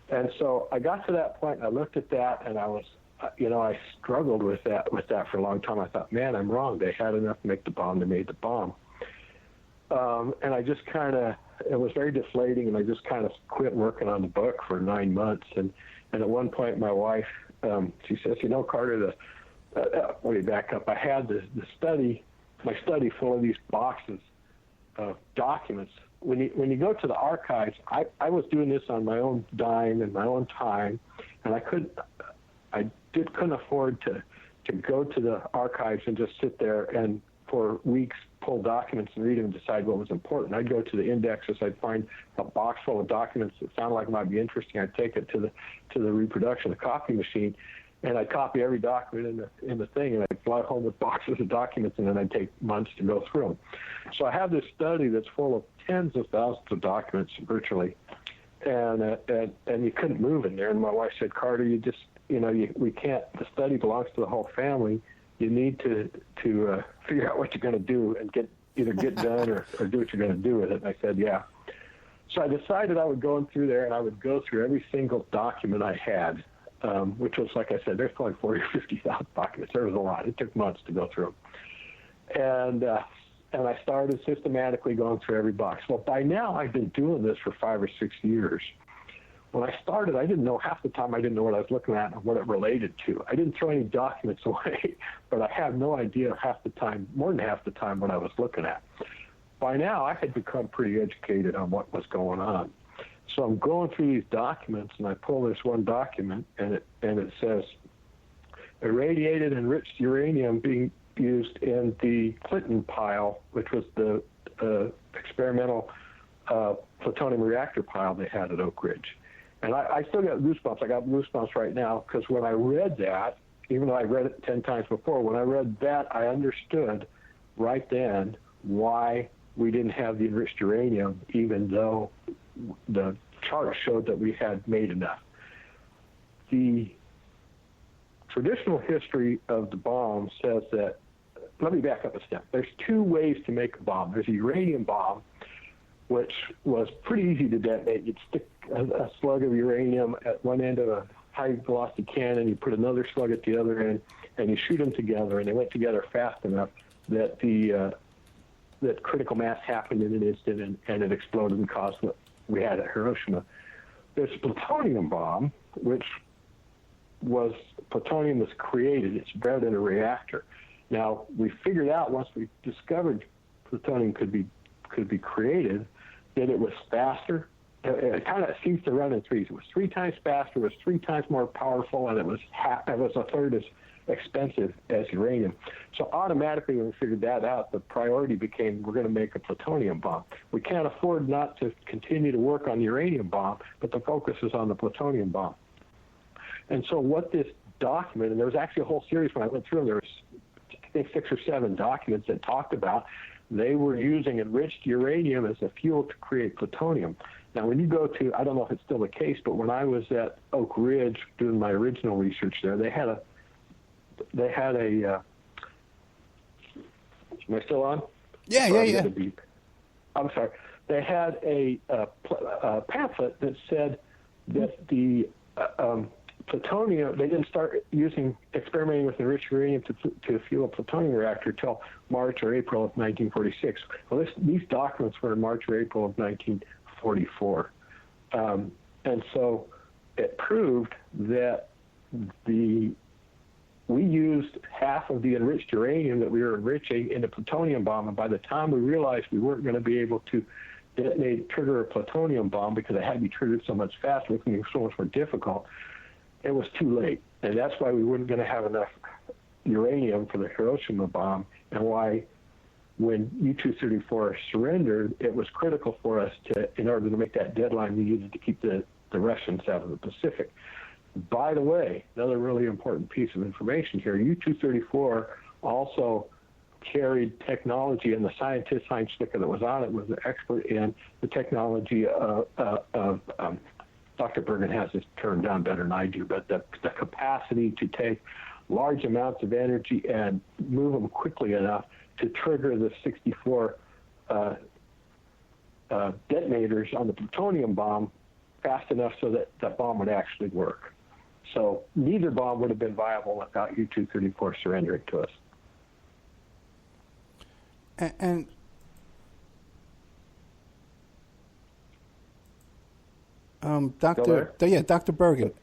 E: And so I got to that point, and I looked at that, and I was, I struggled with that for a long time. I thought, man, I'm wrong. They had enough to make the bomb. They made the bomb. And I just kind of, it was very deflating, and I just kind of quit working on the book for 9 months. And at one point, my wife, she says, Carter, let me back up. I had my study full of these boxes of documents. When you go to the archives, I was doing this on my own dime and my own time, and I couldn't afford to go to the archives and just sit there and for weeks pull documents and read them and decide what was important. I'd go to the indexes. I'd find a box full of documents that sounded like might be interesting. I'd take it to the reproduction, the copy machine, and I'd copy every document in the thing, and I'd fly home with boxes of documents, and then I'd take months to go through them. So I have this study that's full of tens of thousands of documents virtually, and you couldn't move in there. And my wife said, Carter, we can't. The study belongs to the whole family. You need to figure out what you're going to do and either get done or do what you're going to do with it. And I said, yeah. So I decided I would go in through there and I would go through every single document I had, which was, like I said, there's probably 40 or 50,000 documents. There was a lot. It took months to go through them. And I started systematically going through every box. Well, by now, I've been doing this for 5 or 6 years. When I started, I didn't know half the time. I didn't know what I was looking at and what it related to. I didn't throw any documents away, but I have no idea half the time, more than half the time, what I was looking at. By now, I had become pretty educated on what was going on. So I'm going through these documents, and I pull this one document, and it says, irradiated enriched uranium being used in the Clinton pile, which was the experimental plutonium reactor pile they had at Oak Ridge. And I still got goosebumps. I got goosebumps right now because when I read that, even though I read it 10 times before, when I read that, I understood right then why we didn't have the enriched uranium, even though the chart showed that we had made enough. The traditional history of the bomb says that, let me back up a step. There's 2 ways to make a bomb. There's a uranium bomb, which was pretty easy to detonate. You'd stick a slug of uranium at one end of a high-velocity cannon, you put another slug at the other end, and you shoot them together, and they went together fast enough that that critical mass happened in an instant, and it exploded and caused what we had at Hiroshima. There's a plutonium bomb, which was plutonium was created. It's bred in a reactor. Now, we figured out once we discovered plutonium could be created that it was faster. It kind of seems to run in threes. It was 3 times faster, it was 3 times more powerful, and it was a third as expensive as uranium. So automatically, when we figured that out, the priority became we're going to make a plutonium bomb. We can't afford not to continue to work on the uranium bomb, but the focus is on the plutonium bomb. And so what this document, and there was actually a whole series when I went through them, there was, I think, 6 or 7 documents that talked about they were using enriched uranium as a fuel to create plutonium. Now, when you go to, I don't know if it's still the case, but when I was at Oak Ridge doing my original research there, they had a, am I still on?
D: Yeah.
E: I'm sorry. They had a pamphlet that said that the plutonium, they didn't start experimenting with enriched uranium to fuel a plutonium reactor until March or April of 1946. Well, these documents were in March or April of 1944. And so it proved that we used half of the enriched uranium that we were enriching in a plutonium bomb, and by the time we realized we weren't going to be able to trigger a plutonium bomb because it had to be triggered so much faster, it was so much more difficult, it was too late. And that's why we weren't going to have enough uranium for the Hiroshima bomb, and why when U-234 surrendered, it was critical for us to, in order to make that deadline, we needed to keep the Russians out of the Pacific. By the way, another really important piece of information here, U-234 also carried technology, and the scientist, Heinz Schlicker, that was on it was an expert in the technology of Dr. Bergen has this term down better than I do, but the capacity to take large amounts of energy and move them quickly enough to trigger the 64 detonators on the plutonium bomb fast enough so that that bomb would actually work. So neither bomb would have been viable without U-234 surrendering to us.
D: And Dr. Bergen.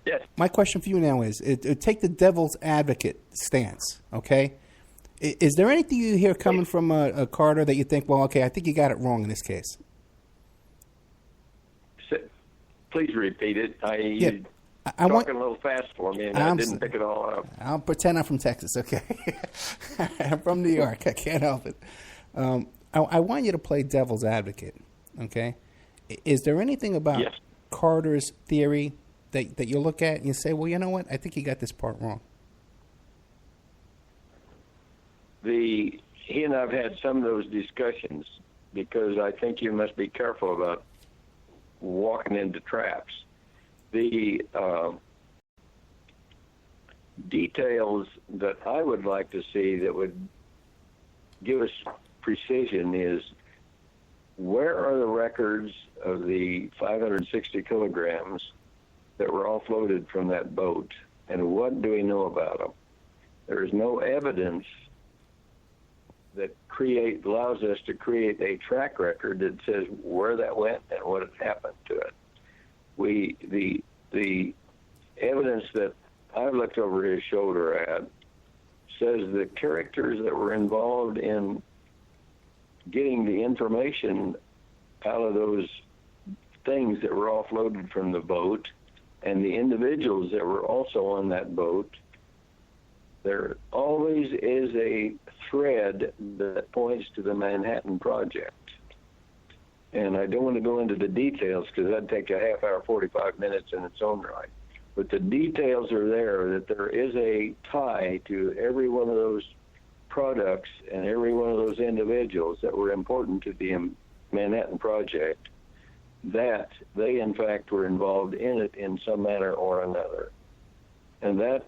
F: Yes.
D: My question for you now is: take the devil's advocate stance. Okay, is there anything you hear coming from Carter that you think, well, okay, I think you got it wrong in this case?
F: Please repeat it.
D: I
F: talking a little fast for me, and I didn't pick it all up.
D: I'll pretend I'm from Texas, okay? I'm from New York. I can't help it. I want you to play devil's advocate, okay? Is there anything about Carter's theory that you look at and you say, well, you know what? I think he got this part wrong.
F: He and I have had some of those discussions because I think you must be careful about walking into traps. The details that I would like to see that would give us precision is, where are the records of the 560 kilograms that were offloaded from that boat, and what do we know about them? There is no evidence that allows us to create a track record that says where that went and what had happened to it. The evidence that I've looked over his shoulder at says the characters that were involved in getting the information out of those things that were offloaded from the boat and the individuals that were also on that boat, there always is a thread that points to the Manhattan Project. And I don't want to go into the details because that'd take a half hour, 45 minutes in its own right. But the details are there that there is a tie to every one of those products and every one of those individuals that were important to the Manhattan Project, that they in fact were involved in it in some manner or another. And that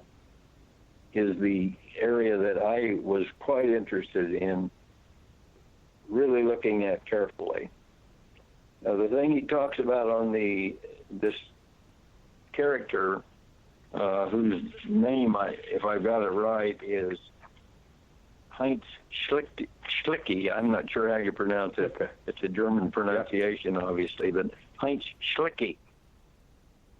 F: is the area that I was quite interested in really looking at carefully. Now, the thing he talks about on this character, whose name, if I've got it right, is Heinz Schlicke. I'm not sure how you pronounce it. Okay. It's a German pronunciation, obviously, but Heinz Schlicke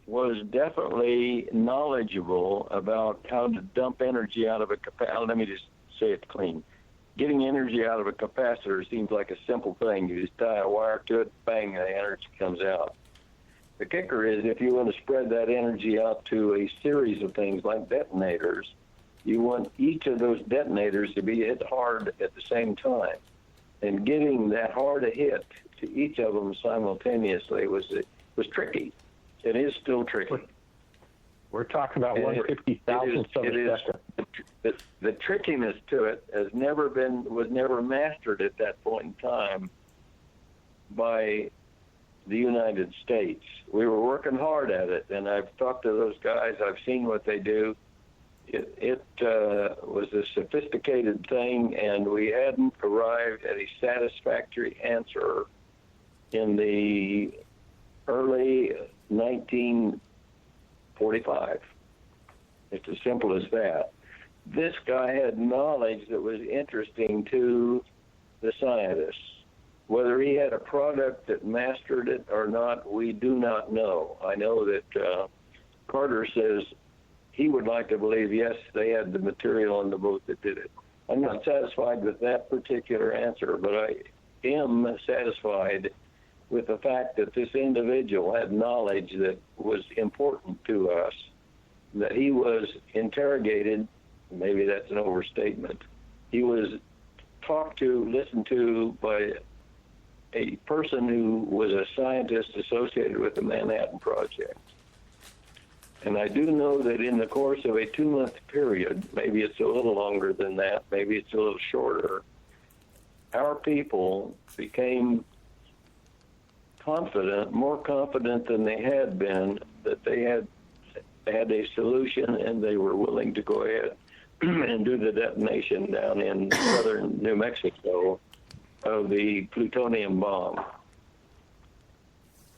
F: was definitely knowledgeable about how to dump energy out of a capacitor. Let me just say it clean. Getting energy out of a capacitor seems like a simple thing. You just tie a wire to it, bang, the energy comes out. The kicker is if you want to spread that energy out to a series of things like detonators, you want each of those detonators to be hit hard at the same time. And getting that hard a hit to each of them simultaneously was tricky. It is still tricky.
E: We're talking about 150,000 of a second. The trickiness to it was never mastered at that point in time by the United States. We were working hard at it, and I've talked to those guys. I've seen what they do. It was a sophisticated thing, and we hadn't arrived at a satisfactory answer in the early 1945. It's as simple as that. This guy had knowledge that was interesting to the scientists. Whether he had a product that mastered it or not, we do not know. I know that Carter says he would like to believe, yes, they had the material on the boat that did it. I'm not satisfied with that particular answer, but I am satisfied with the fact that this individual had knowledge that was important to us, that he was interrogated. Maybe that's an overstatement. He was talked to, listened to by a person who was a scientist associated with the Manhattan Project. And I do know that in the course of a 2-month period, maybe it's a little longer than that, maybe it's a little shorter, our people became confident, more confident than they had been, that they had a solution and they were willing to go ahead and do the detonation down in southern New Mexico of the plutonium bomb.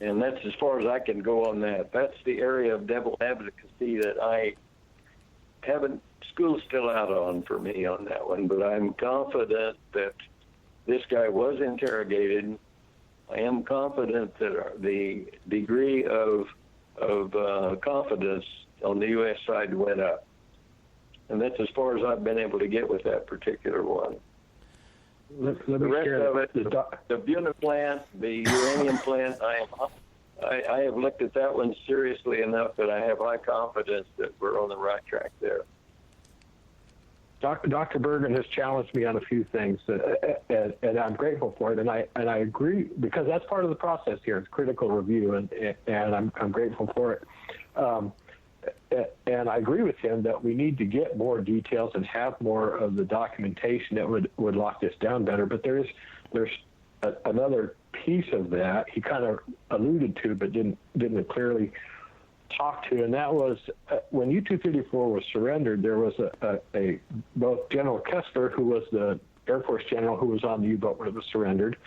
E: And that's as far as I can go on that. That's the area of devil advocacy that I haven't, school's still out on for me on that one, but I'm confident that this guy was interrogated. I am confident that the degree of confidence on the U.S. side went up. And that's as far as I've been able to get with that particular one. Let
F: the rest of it, the Buna plant, the uranium plant, I have looked at that one seriously enough that I have high confidence that we're on the right track there.
E: Dr. Bergen has challenged me on a few things, and I'm grateful for it. And I agree, because that's part of the process here. It's critical review, and I'm grateful for it. And I agree with him that we need to get more details and have more of the documentation that would lock this down better. But there's another piece of that he kind of alluded to, but didn't clearly talk to, and that was when U-234 was surrendered. There was a both General Kessler, who was the Air Force general who was on the U-boat when it was surrendered,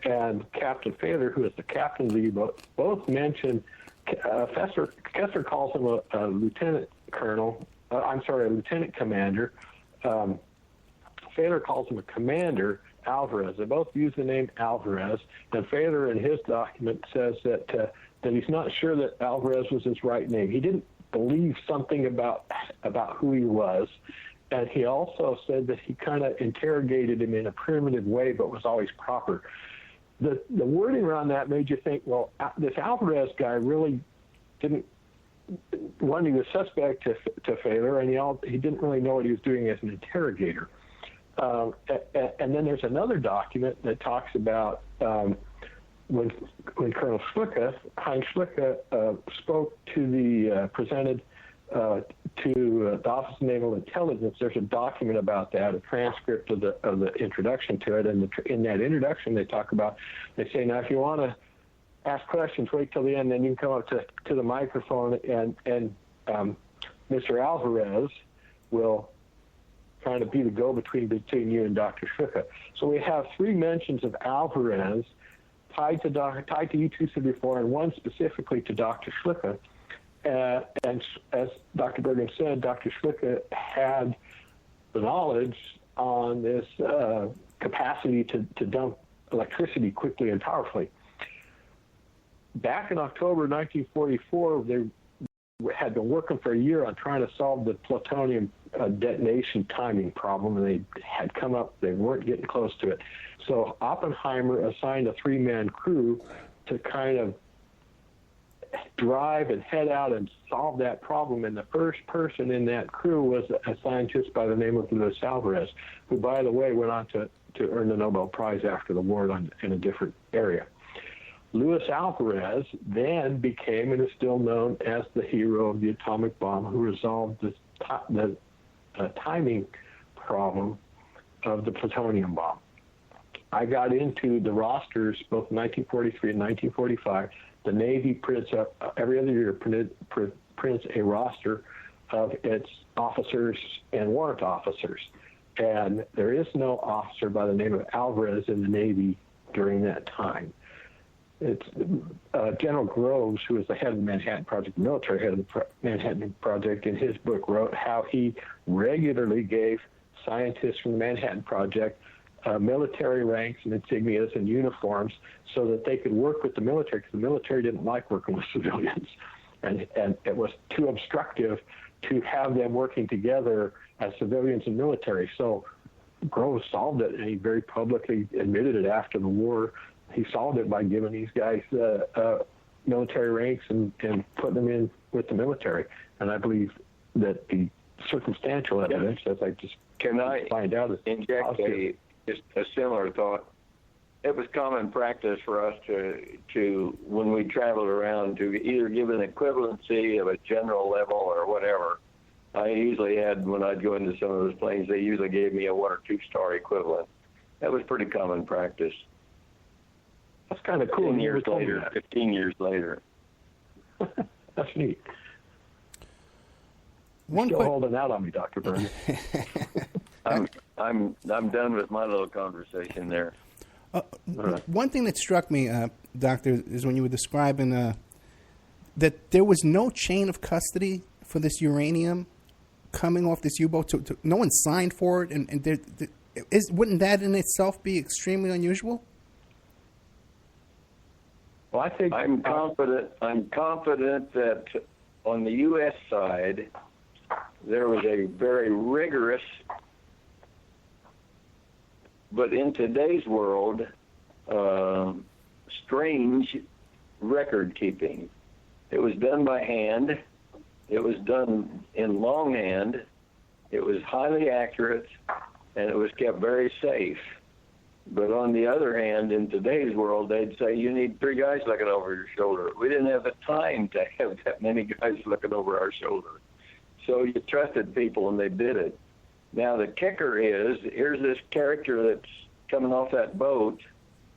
E: and Captain Failer, who was the captain of the U-boat, both mentioned. Kessler calls him a lieutenant commander. Fedor calls him a commander, Alvarez. They both use the name Alvarez, and Fedor in his document says that he's not sure that Alvarez was his right name. He didn't believe something about who he was, and he also said that he kind of interrogated him in a primitive way, but was always proper. The wording around that made you think, well, this Alvarez guy really didn't. One, he was suspect to Fedor, and he didn't really know what he was doing as an interrogator. And then there's another document that talks about when Colonel Schlicke, Heinz Schlicke, spoke to presented to the Office of Naval Intelligence. There's a document about that, a transcript of the introduction to it, and in that introduction they say, now if you want to ask questions, wait till the end, then you can come up to the microphone, and Mr. Alvarez will kind of be the go-between between you and Dr. Schlicke. So we have 3 mentions of Alvarez tied to U-274, and one specifically to Dr. Schlicke. And as Dr. Bergen said, Dr. Schlicke had the knowledge on this capacity to dump electricity quickly and powerfully. Back in October 1944, they had been working for a year on trying to solve the plutonium detonation timing problem, and they weren't getting close to it. So Oppenheimer assigned a 3-man crew to kind of drive and head out and solve that problem, and the first person in that crew was a scientist by the name of Luis Alvarez, who, by the way, went on to earn the Nobel Prize after the war in a different area. Luis Alvarez then became and is still known as the hero of the atomic bomb, who resolved the timing problem of the plutonium bomb. I got into the rosters both in 1943 and 1945. The Navy prints every other year prints a roster of its officers and warrant officers, and there is no officer by the name of Alvarez in the Navy during that time. It's General Groves, who was the head of the Manhattan Project, the military head of the Manhattan Project, in his book wrote how he regularly gave scientists from the Manhattan Project military ranks and insignias and uniforms so that they could work with the military, because the military didn't like working with civilians. And it was too obstructive to have them working together as civilians and military. So Groves solved it, and he very publicly admitted it after the war. He solved it by giving these guys military ranks and putting them in with the military. And I believe that the circumstantial evidence, as I just find out, is
F: inject just a similar thought. It was common practice for us to when we traveled around, to either give an equivalency of a general level or whatever. I usually had, when I'd go into some of those planes, they usually gave me a 1 or 2 star equivalent. That was pretty common practice.
E: That's kind of cool.
F: 15 years later.
E: That's neat. Still holding out on me, Dr. Byrne.
F: I'm done with my little conversation there.
D: One thing that struck me, Doctor, is when you were describing that there was no chain of custody for this uranium coming off this U-boat. No one signed for it, and wouldn't that in itself be extremely unusual?
E: Well, I think
F: I'm confident that on the U.S. side, there was a very rigorous, but in today's world, strange record keeping. It was done by hand. It was done in longhand. It was highly accurate, and it was kept very safe. But on the other hand, in today's world, they'd say you need 3 guys looking over your shoulder. We didn't have the time to have that many guys looking over our shoulder. So you trusted people, and they did it. Now, the kicker is, here's this character that's coming off that boat.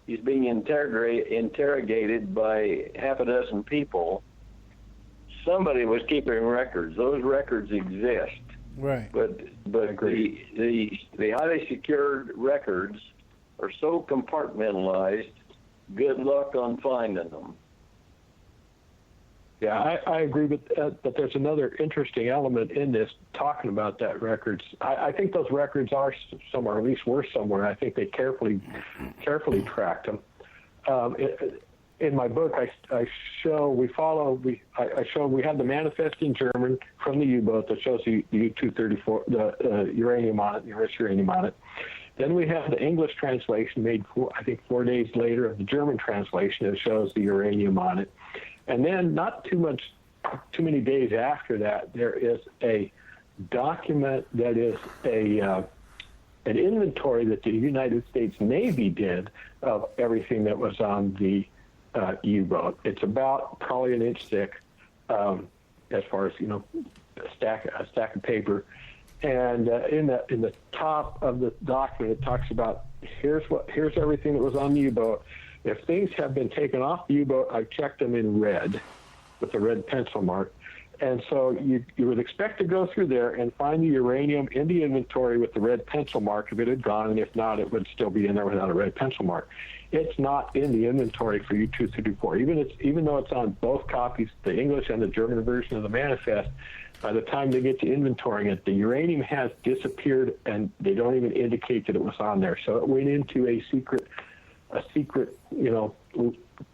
F: He's being interrogated by half a dozen people. Somebody was keeping records. Those records exist.
D: Right.
F: But the highly secured records are so compartmentalized, good luck on finding them.
E: Yeah, I agree, but there's another interesting element in this, talking about that records. I think those records are somewhere, or at least were somewhere. I think they carefully tracked them. In my book, I show we have the manifest in German from the U-boat that shows the U-234, the uranium on it, the enriched uranium on it. Then we have the English translation made, I think, 4 days later of the German translation that shows the uranium on it. And then not too many days after that, there is a document that is an inventory that the United States Navy did of everything that was on the U-boat. It's about probably an inch thick, as far as a stack of paper. And in the top of the document, it talks about here's everything that was on the U-boat. If things have been taken off the U-boat, I checked them in red with a red pencil mark. And so you would expect to go through there and find the uranium in the inventory with the red pencil mark if it had gone, and if not, it would still be in there without a red pencil mark. It's not in the inventory for U-234. Even though it's on both copies, the English and the German version of the manifest, by the time they get to inventorying it, the uranium has disappeared, and they don't even indicate that it was on there. So it went into a secret,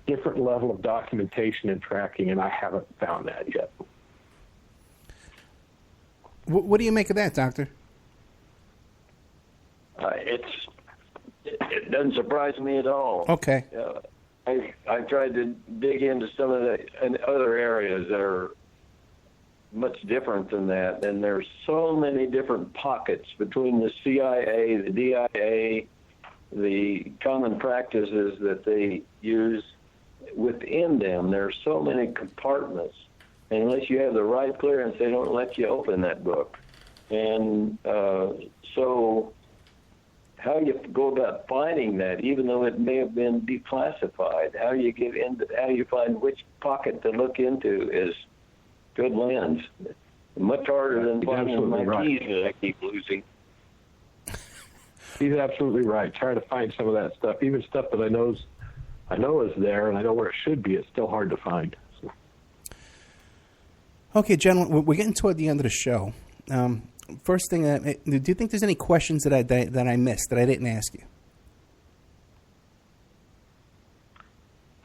E: different level of documentation and tracking, and I haven't found that yet.
D: What do you make of that, Doctor?
F: It doesn't surprise me at all.
D: Okay.
F: I've tried to dig into some of the other areas that are much different than that, and there's so many different pockets between the CIA, the DIA, the common practices that they use within them. There are so many compartments, and unless you have the right clearance, they don't let you open that book. And so how you go about finding that, even though it may have been declassified, how you find which pocket to look into is good lens. Much harder than finding my keys that I keep losing.
E: He's absolutely right. Trying to find some of that stuff, even stuff that I know is there and I know where it should be, it's still hard to find. So.
D: Okay, gentlemen, we're getting toward the end of the show. First thing, do you think there's any questions that I missed, that I didn't ask you?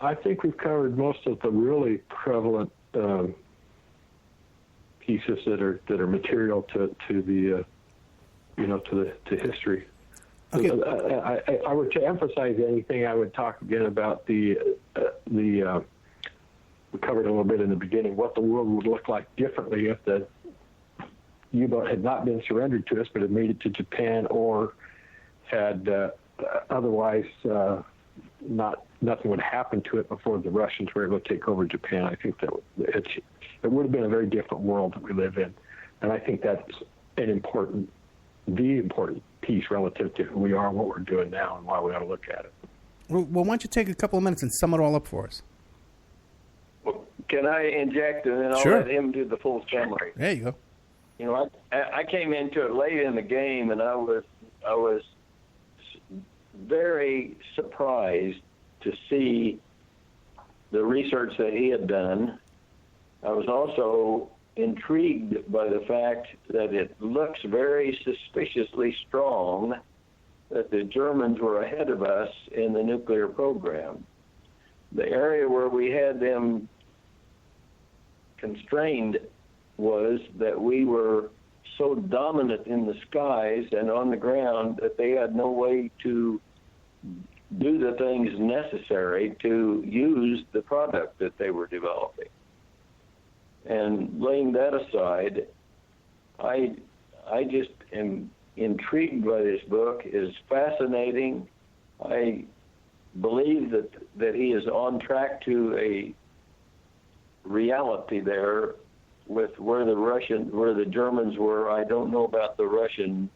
E: I think we've covered most of the really prevalent pieces that are material to the to history.
D: Okay.
E: I were to emphasize anything, I would talk again about we covered a little bit in the beginning what the world would look like differently if the U-boat had not been surrendered to us, but had made it to Japan, or had otherwise nothing would happen to it before the Russians were able to take over Japan. I think that it would have been a very different world that we live in, and I think that's the important piece relative to who we are, what we're doing now, and why we ought to look at it.
D: Well, why don't you take a couple of minutes and sum it all up for us?
F: Well, can I inject, and then I'll
D: Sure.
F: let him do the full summary?
D: There you go.
F: I came into it late in the game, and I was very surprised to see the research that he had done. I was also intrigued by the fact that it looks very suspiciously strong that the Germans were ahead of us in the nuclear program. The area where we had them constrained was that we were so dominant in the skies and on the ground that they had no way to do the things necessary to use the product that they were developing. And laying that aside, I just am intrigued by this book. It is fascinating. I believe that he is on track to a reality there with where the Germans were. I don't know about the Russian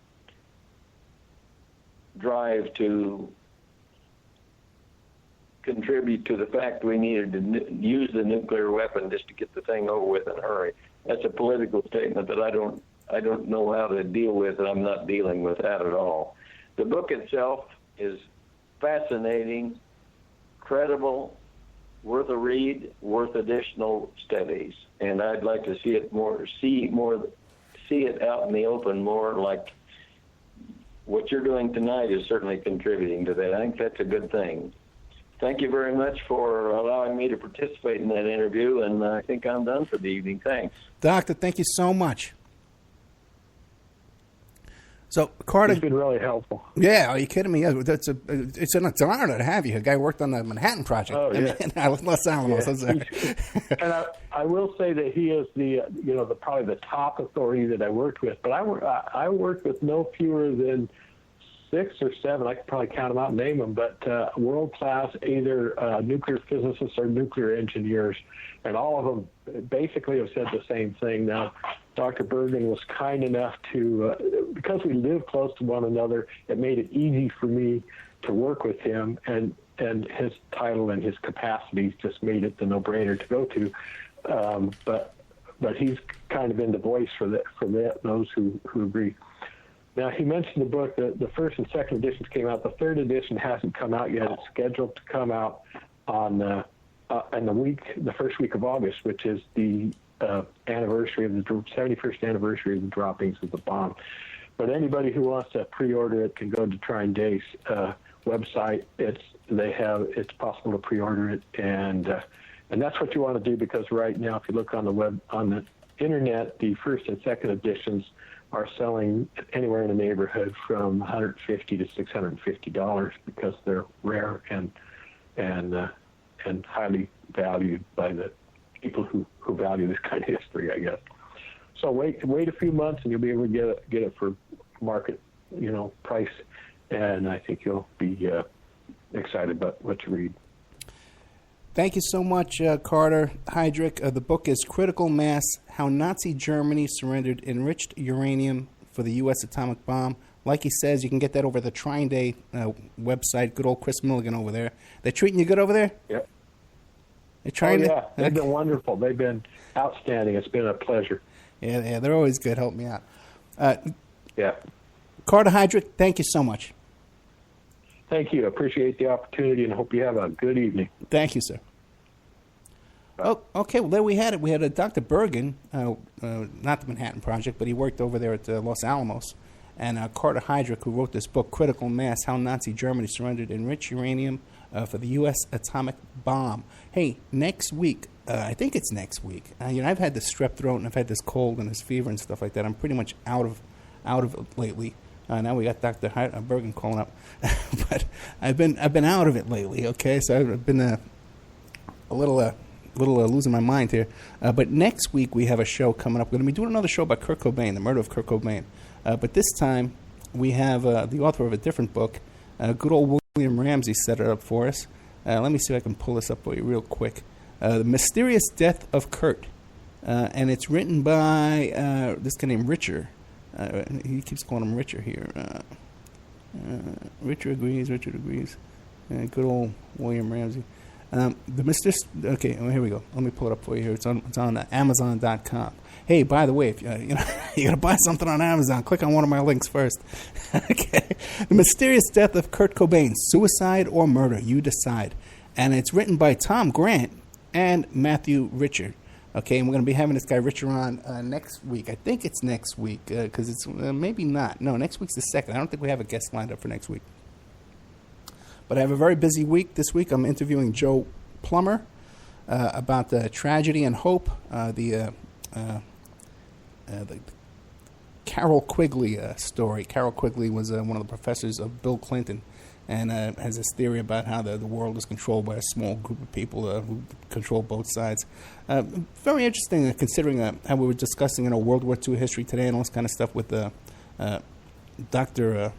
F: drive to contribute to the fact we needed to use the nuclear weapon just to get the thing over with in a hurry. That's a political statement that I don't know how to deal with, and I'm not dealing with that at all. The book itself is fascinating, credible, worth a read, worth additional studies, and I'd like to see it out in the open more. Like what you're doing tonight is certainly contributing to that. I think that's a good thing. Thank you very much for allowing me to participate in that interview, and I think I'm done for the evening. Thanks.
D: Doctor, thank you so much. So, Carter...
E: It's been really helpful.
D: Yeah, are you kidding me? It's an honor to have you. A guy who worked on the Manhattan Project.
E: Oh, yeah.
D: Los Alamos.
E: Yeah. And I will say that he is probably the top authority that I worked with. But I worked with no fewer than 6 or 7. I could probably count them out and name them. But world-class either nuclear physicists or nuclear engineers. And all of them basically have said the same thing. Now, Dr. Bergen was kind enough to, because we live close to one another, it made it easy for me to work with him, and his title and his capacities just made it the no-brainer to go to. But he's kind of been the voice for those who agree. Now, he mentioned the book. The first and second editions came out. The third edition hasn't come out yet. It's scheduled to come out on the first week of August, which is the anniversary of the 71st anniversary of the droppings of the bomb. But anybody who wants to pre-order it can go to Trine Day's website. It's possible to pre-order it, and that's what you want to do, because right now, if you look on the internet, the first and second editions are selling anywhere in the neighborhood from $150 to $650 because they're rare and highly valued by the people who value this kind of history, I guess. So wait a few months, and you'll be able to get it for market, price, and I think you'll be excited about what you read.
D: Thank you so much, Carter Heydrich. The book is Critical Mass: How Nazi Germany Surrendered Enriched Uranium for the U.S. Atomic Bomb. Like he says, you can get that over the Trine Day website. Good old Chris Milligan over there. They're treating you good over there?
E: Yep.
D: They're trying
E: yeah. They've been wonderful. They've been outstanding. It's been a pleasure.
D: Yeah, they're always good. Help me out.
E: Yeah.
D: Carter Heydrich, thank you so much.
E: Thank you. Appreciate the opportunity, and hope you have a good evening.
D: Thank you, sir. Oh, okay. Well, there we had it. We had Dr. Bergen, not the Manhattan Project, but he worked over there at Los Alamos, and Carter Heydrich, who wrote this book, Critical Mass: How Nazi Germany Surrendered Enriched Uranium for the U.S. Atomic Bomb. Hey, next week, I think it's next week. I've had this strep throat, and I've had this cold and this fever and stuff like that. I'm pretty much out of it lately. Now we got Dr. Bergen calling up, but I've been out of it lately. Okay, so I've been a little losing my mind here. But next week we have a show coming up. We're going to be doing another show about Kurt Cobain, the murder of Kurt Cobain. But this time we have the author of a different book. Good old William Ramsey set it up for us. Let me see if I can pull this up for you real quick. The Mysterious Death of Kurt, and it's written by this guy named Richard. He keeps calling him Richard here. Richard agrees. Good old William Ramsey. Okay, well, here we go. Let me pull it up for you here. It's on Amazon.com. Hey, by the way, if you gotta buy something on Amazon, click on one of my links first. Okay, The Mysterious Death of Kurt Cobain: Suicide or Murder, You Decide. And it's written by Tom Grant and Matthew Richard. Okay, and we're going to be having this guy Richard on next week. I think it's next week, because it's maybe not. No, next week's the 2nd. I don't think we have a guest lined up for next week. But I have a very busy week this week. I'm interviewing Joe Plummer about the tragedy and hope, the Carol Quigley story. Carol Quigley was one of the professors of Bill Clinton, and has this theory about how the world is controlled by a small group of people who control both sides. Very interesting, considering how we were discussing World War II history today and all this kind of stuff with Dr.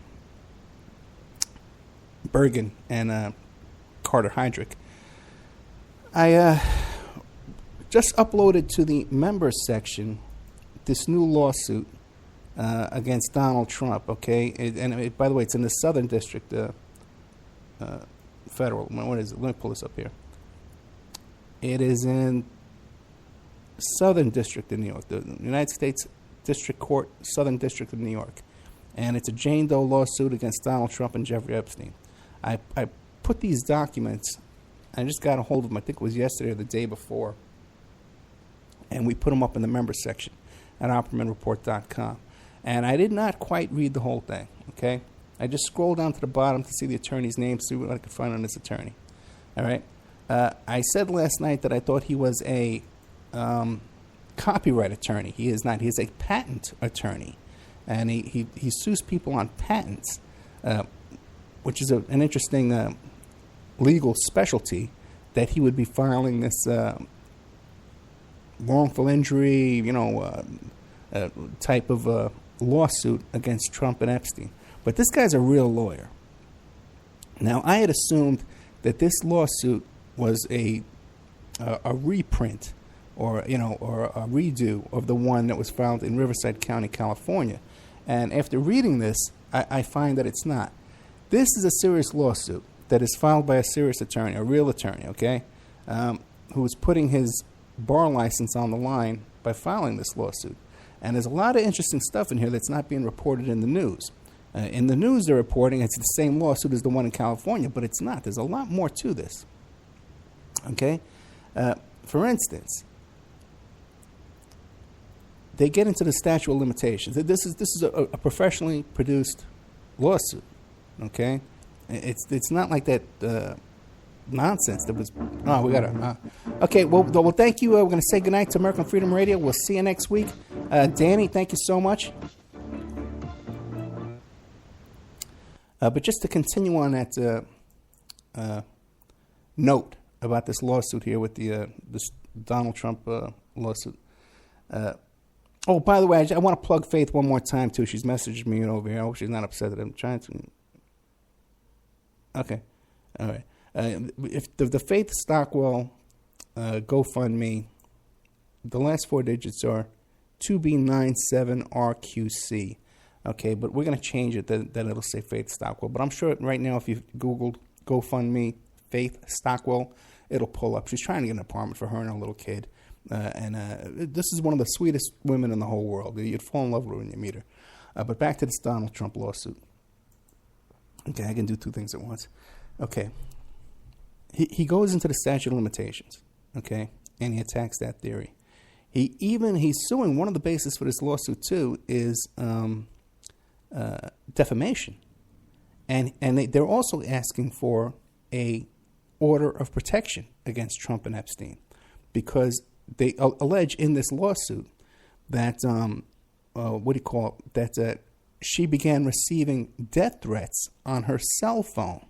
D: Bergen and Carter Heydrich. I just uploaded to the members section this new lawsuit against Donald Trump, okay? By the way, it's in the Southern District Federal. What is it? Let me pull this up here. It is in Southern District in New York, the United States District Court, Southern District of New York. And it's a Jane Doe lawsuit against Donald Trump and Jeffrey Epstein. I put these documents I just got a hold of them, I think it was yesterday or the day before, and we put them up in the member section at OppermanReport.com. And I did not quite read the whole thing, okay? I just scrolled down to the bottom to see the attorney's name, see what I could find on this attorney. All right? I said last night that I thought he was a copyright attorney. He is not. He is a patent attorney. And he sues people on patents, which is an interesting legal specialty, that he would be filing this wrongful injury, type of lawsuit against Trump and Epstein. But this guy's a real lawyer. Now, I had assumed that this lawsuit was a reprint or a redo of the one that was filed in Riverside County, California. And after reading this, I find that it's not. This is a serious lawsuit that is filed by a serious attorney, a real attorney, okay, who is putting his bar license on the line by filing this lawsuit. And there's a lot of interesting stuff in here that's not being reported in the news. In the news, they're reporting it's the same lawsuit as the one in California, but it's not. There's a lot more to this. Okay? For instance, they get into the statute of limitations. This is a professionally produced lawsuit. Okay? It's not like that nonsense that was. Oh, we gotta. Okay, well, thank you. We're gonna say goodnight to American Freedom Radio. We'll see you next week. Danny, thank you so much. But just to continue on that note about this lawsuit here with this Donald Trump lawsuit. Oh, by the way, I want to plug Faith one more time too. She's messaged me over here. I hope she's not upset that I'm trying to. Okay, all right. If the Faith Stockwell GoFundMe, the last four digits are 2B97RQC. Okay, but we're going to change it that it'll say Faith Stockwell. But I'm sure right now if you Googled GoFundMe Faith Stockwell, it'll pull up. She's trying to get an apartment for her and her little kid. And this is one of the sweetest women in the whole world. You'd fall in love with her when you meet her. But back to this Donald Trump lawsuit. Okay, I can do two things at once. Okay. He goes into the statute of limitations, okay, and he attacks that theory. He's suing. One of the bases for this lawsuit too is defamation, and they're also asking for a order of protection against Trump and Epstein, because they allege in this lawsuit that that she began receiving death threats on her cell phone,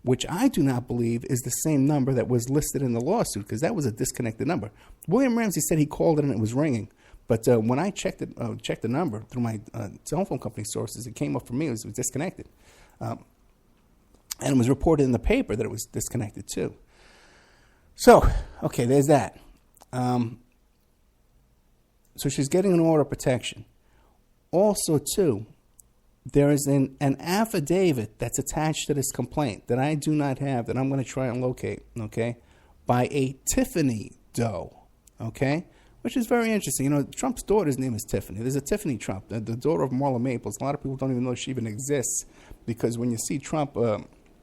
D: which I do not believe is the same number that was listed in the lawsuit, because that was a disconnected number. William Ramsey said he called it and it was ringing, but when I checked the number through my cell phone company sources, it came up for me, it was disconnected. And it was reported in the paper that it was disconnected too. So, okay, there's that. So she's getting an order of protection. Also, too, there is an affidavit that's attached to this complaint that I do not have, that I'm going to try and locate, okay, by a Tiffany Doe, okay, which is very interesting. You know, Trump's daughter's name is Tiffany. There's a Tiffany Trump, the daughter of Marla Maples. A lot of people don't even know she even exists, because when you see Trump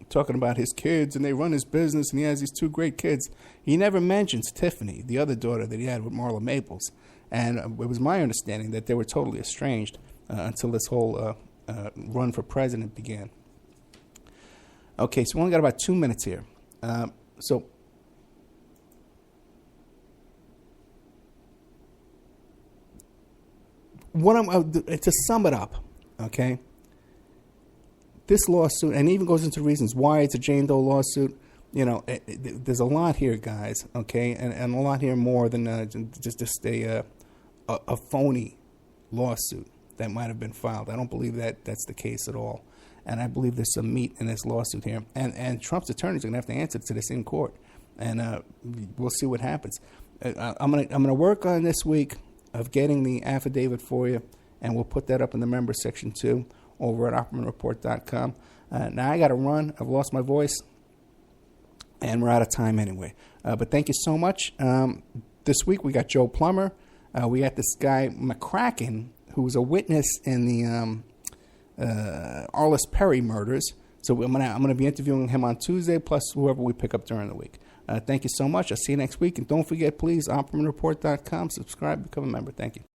D: talking about his kids and they run his business and he has these two great kids, he never mentions Tiffany, the other daughter that he had with Marla Maples. And it was my understanding that they were totally estranged until this whole run for president began. Okay, so we only got about 2 minutes here. So to sum it up, okay, this lawsuit, and even goes into reasons why it's a Jane Doe lawsuit. You know, there's a lot here, guys, okay, and a lot here more than just a phony lawsuit that might have been filed. I don't believe that that's the case at all. And I believe there's some meat in this lawsuit here. And Trump's attorneys are going to have to answer to this in court. And we'll see what happens. I'm gonna work on this week of getting the affidavit for you, and we'll put that up in the member section too over at OppermanReport.com. Now I got to run. I've lost my voice, and we're out of time anyway. But thank you so much. This week we got Joe Plummer. We got this guy McCracken, who was a witness in the Arliss Perry murders, So I'm gonna be interviewing him on Tuesday, plus whoever we pick up during the week. Thank you so much. I'll see you next week. And don't forget, please, OppermanReport.com. Subscribe, become a member. Thank you.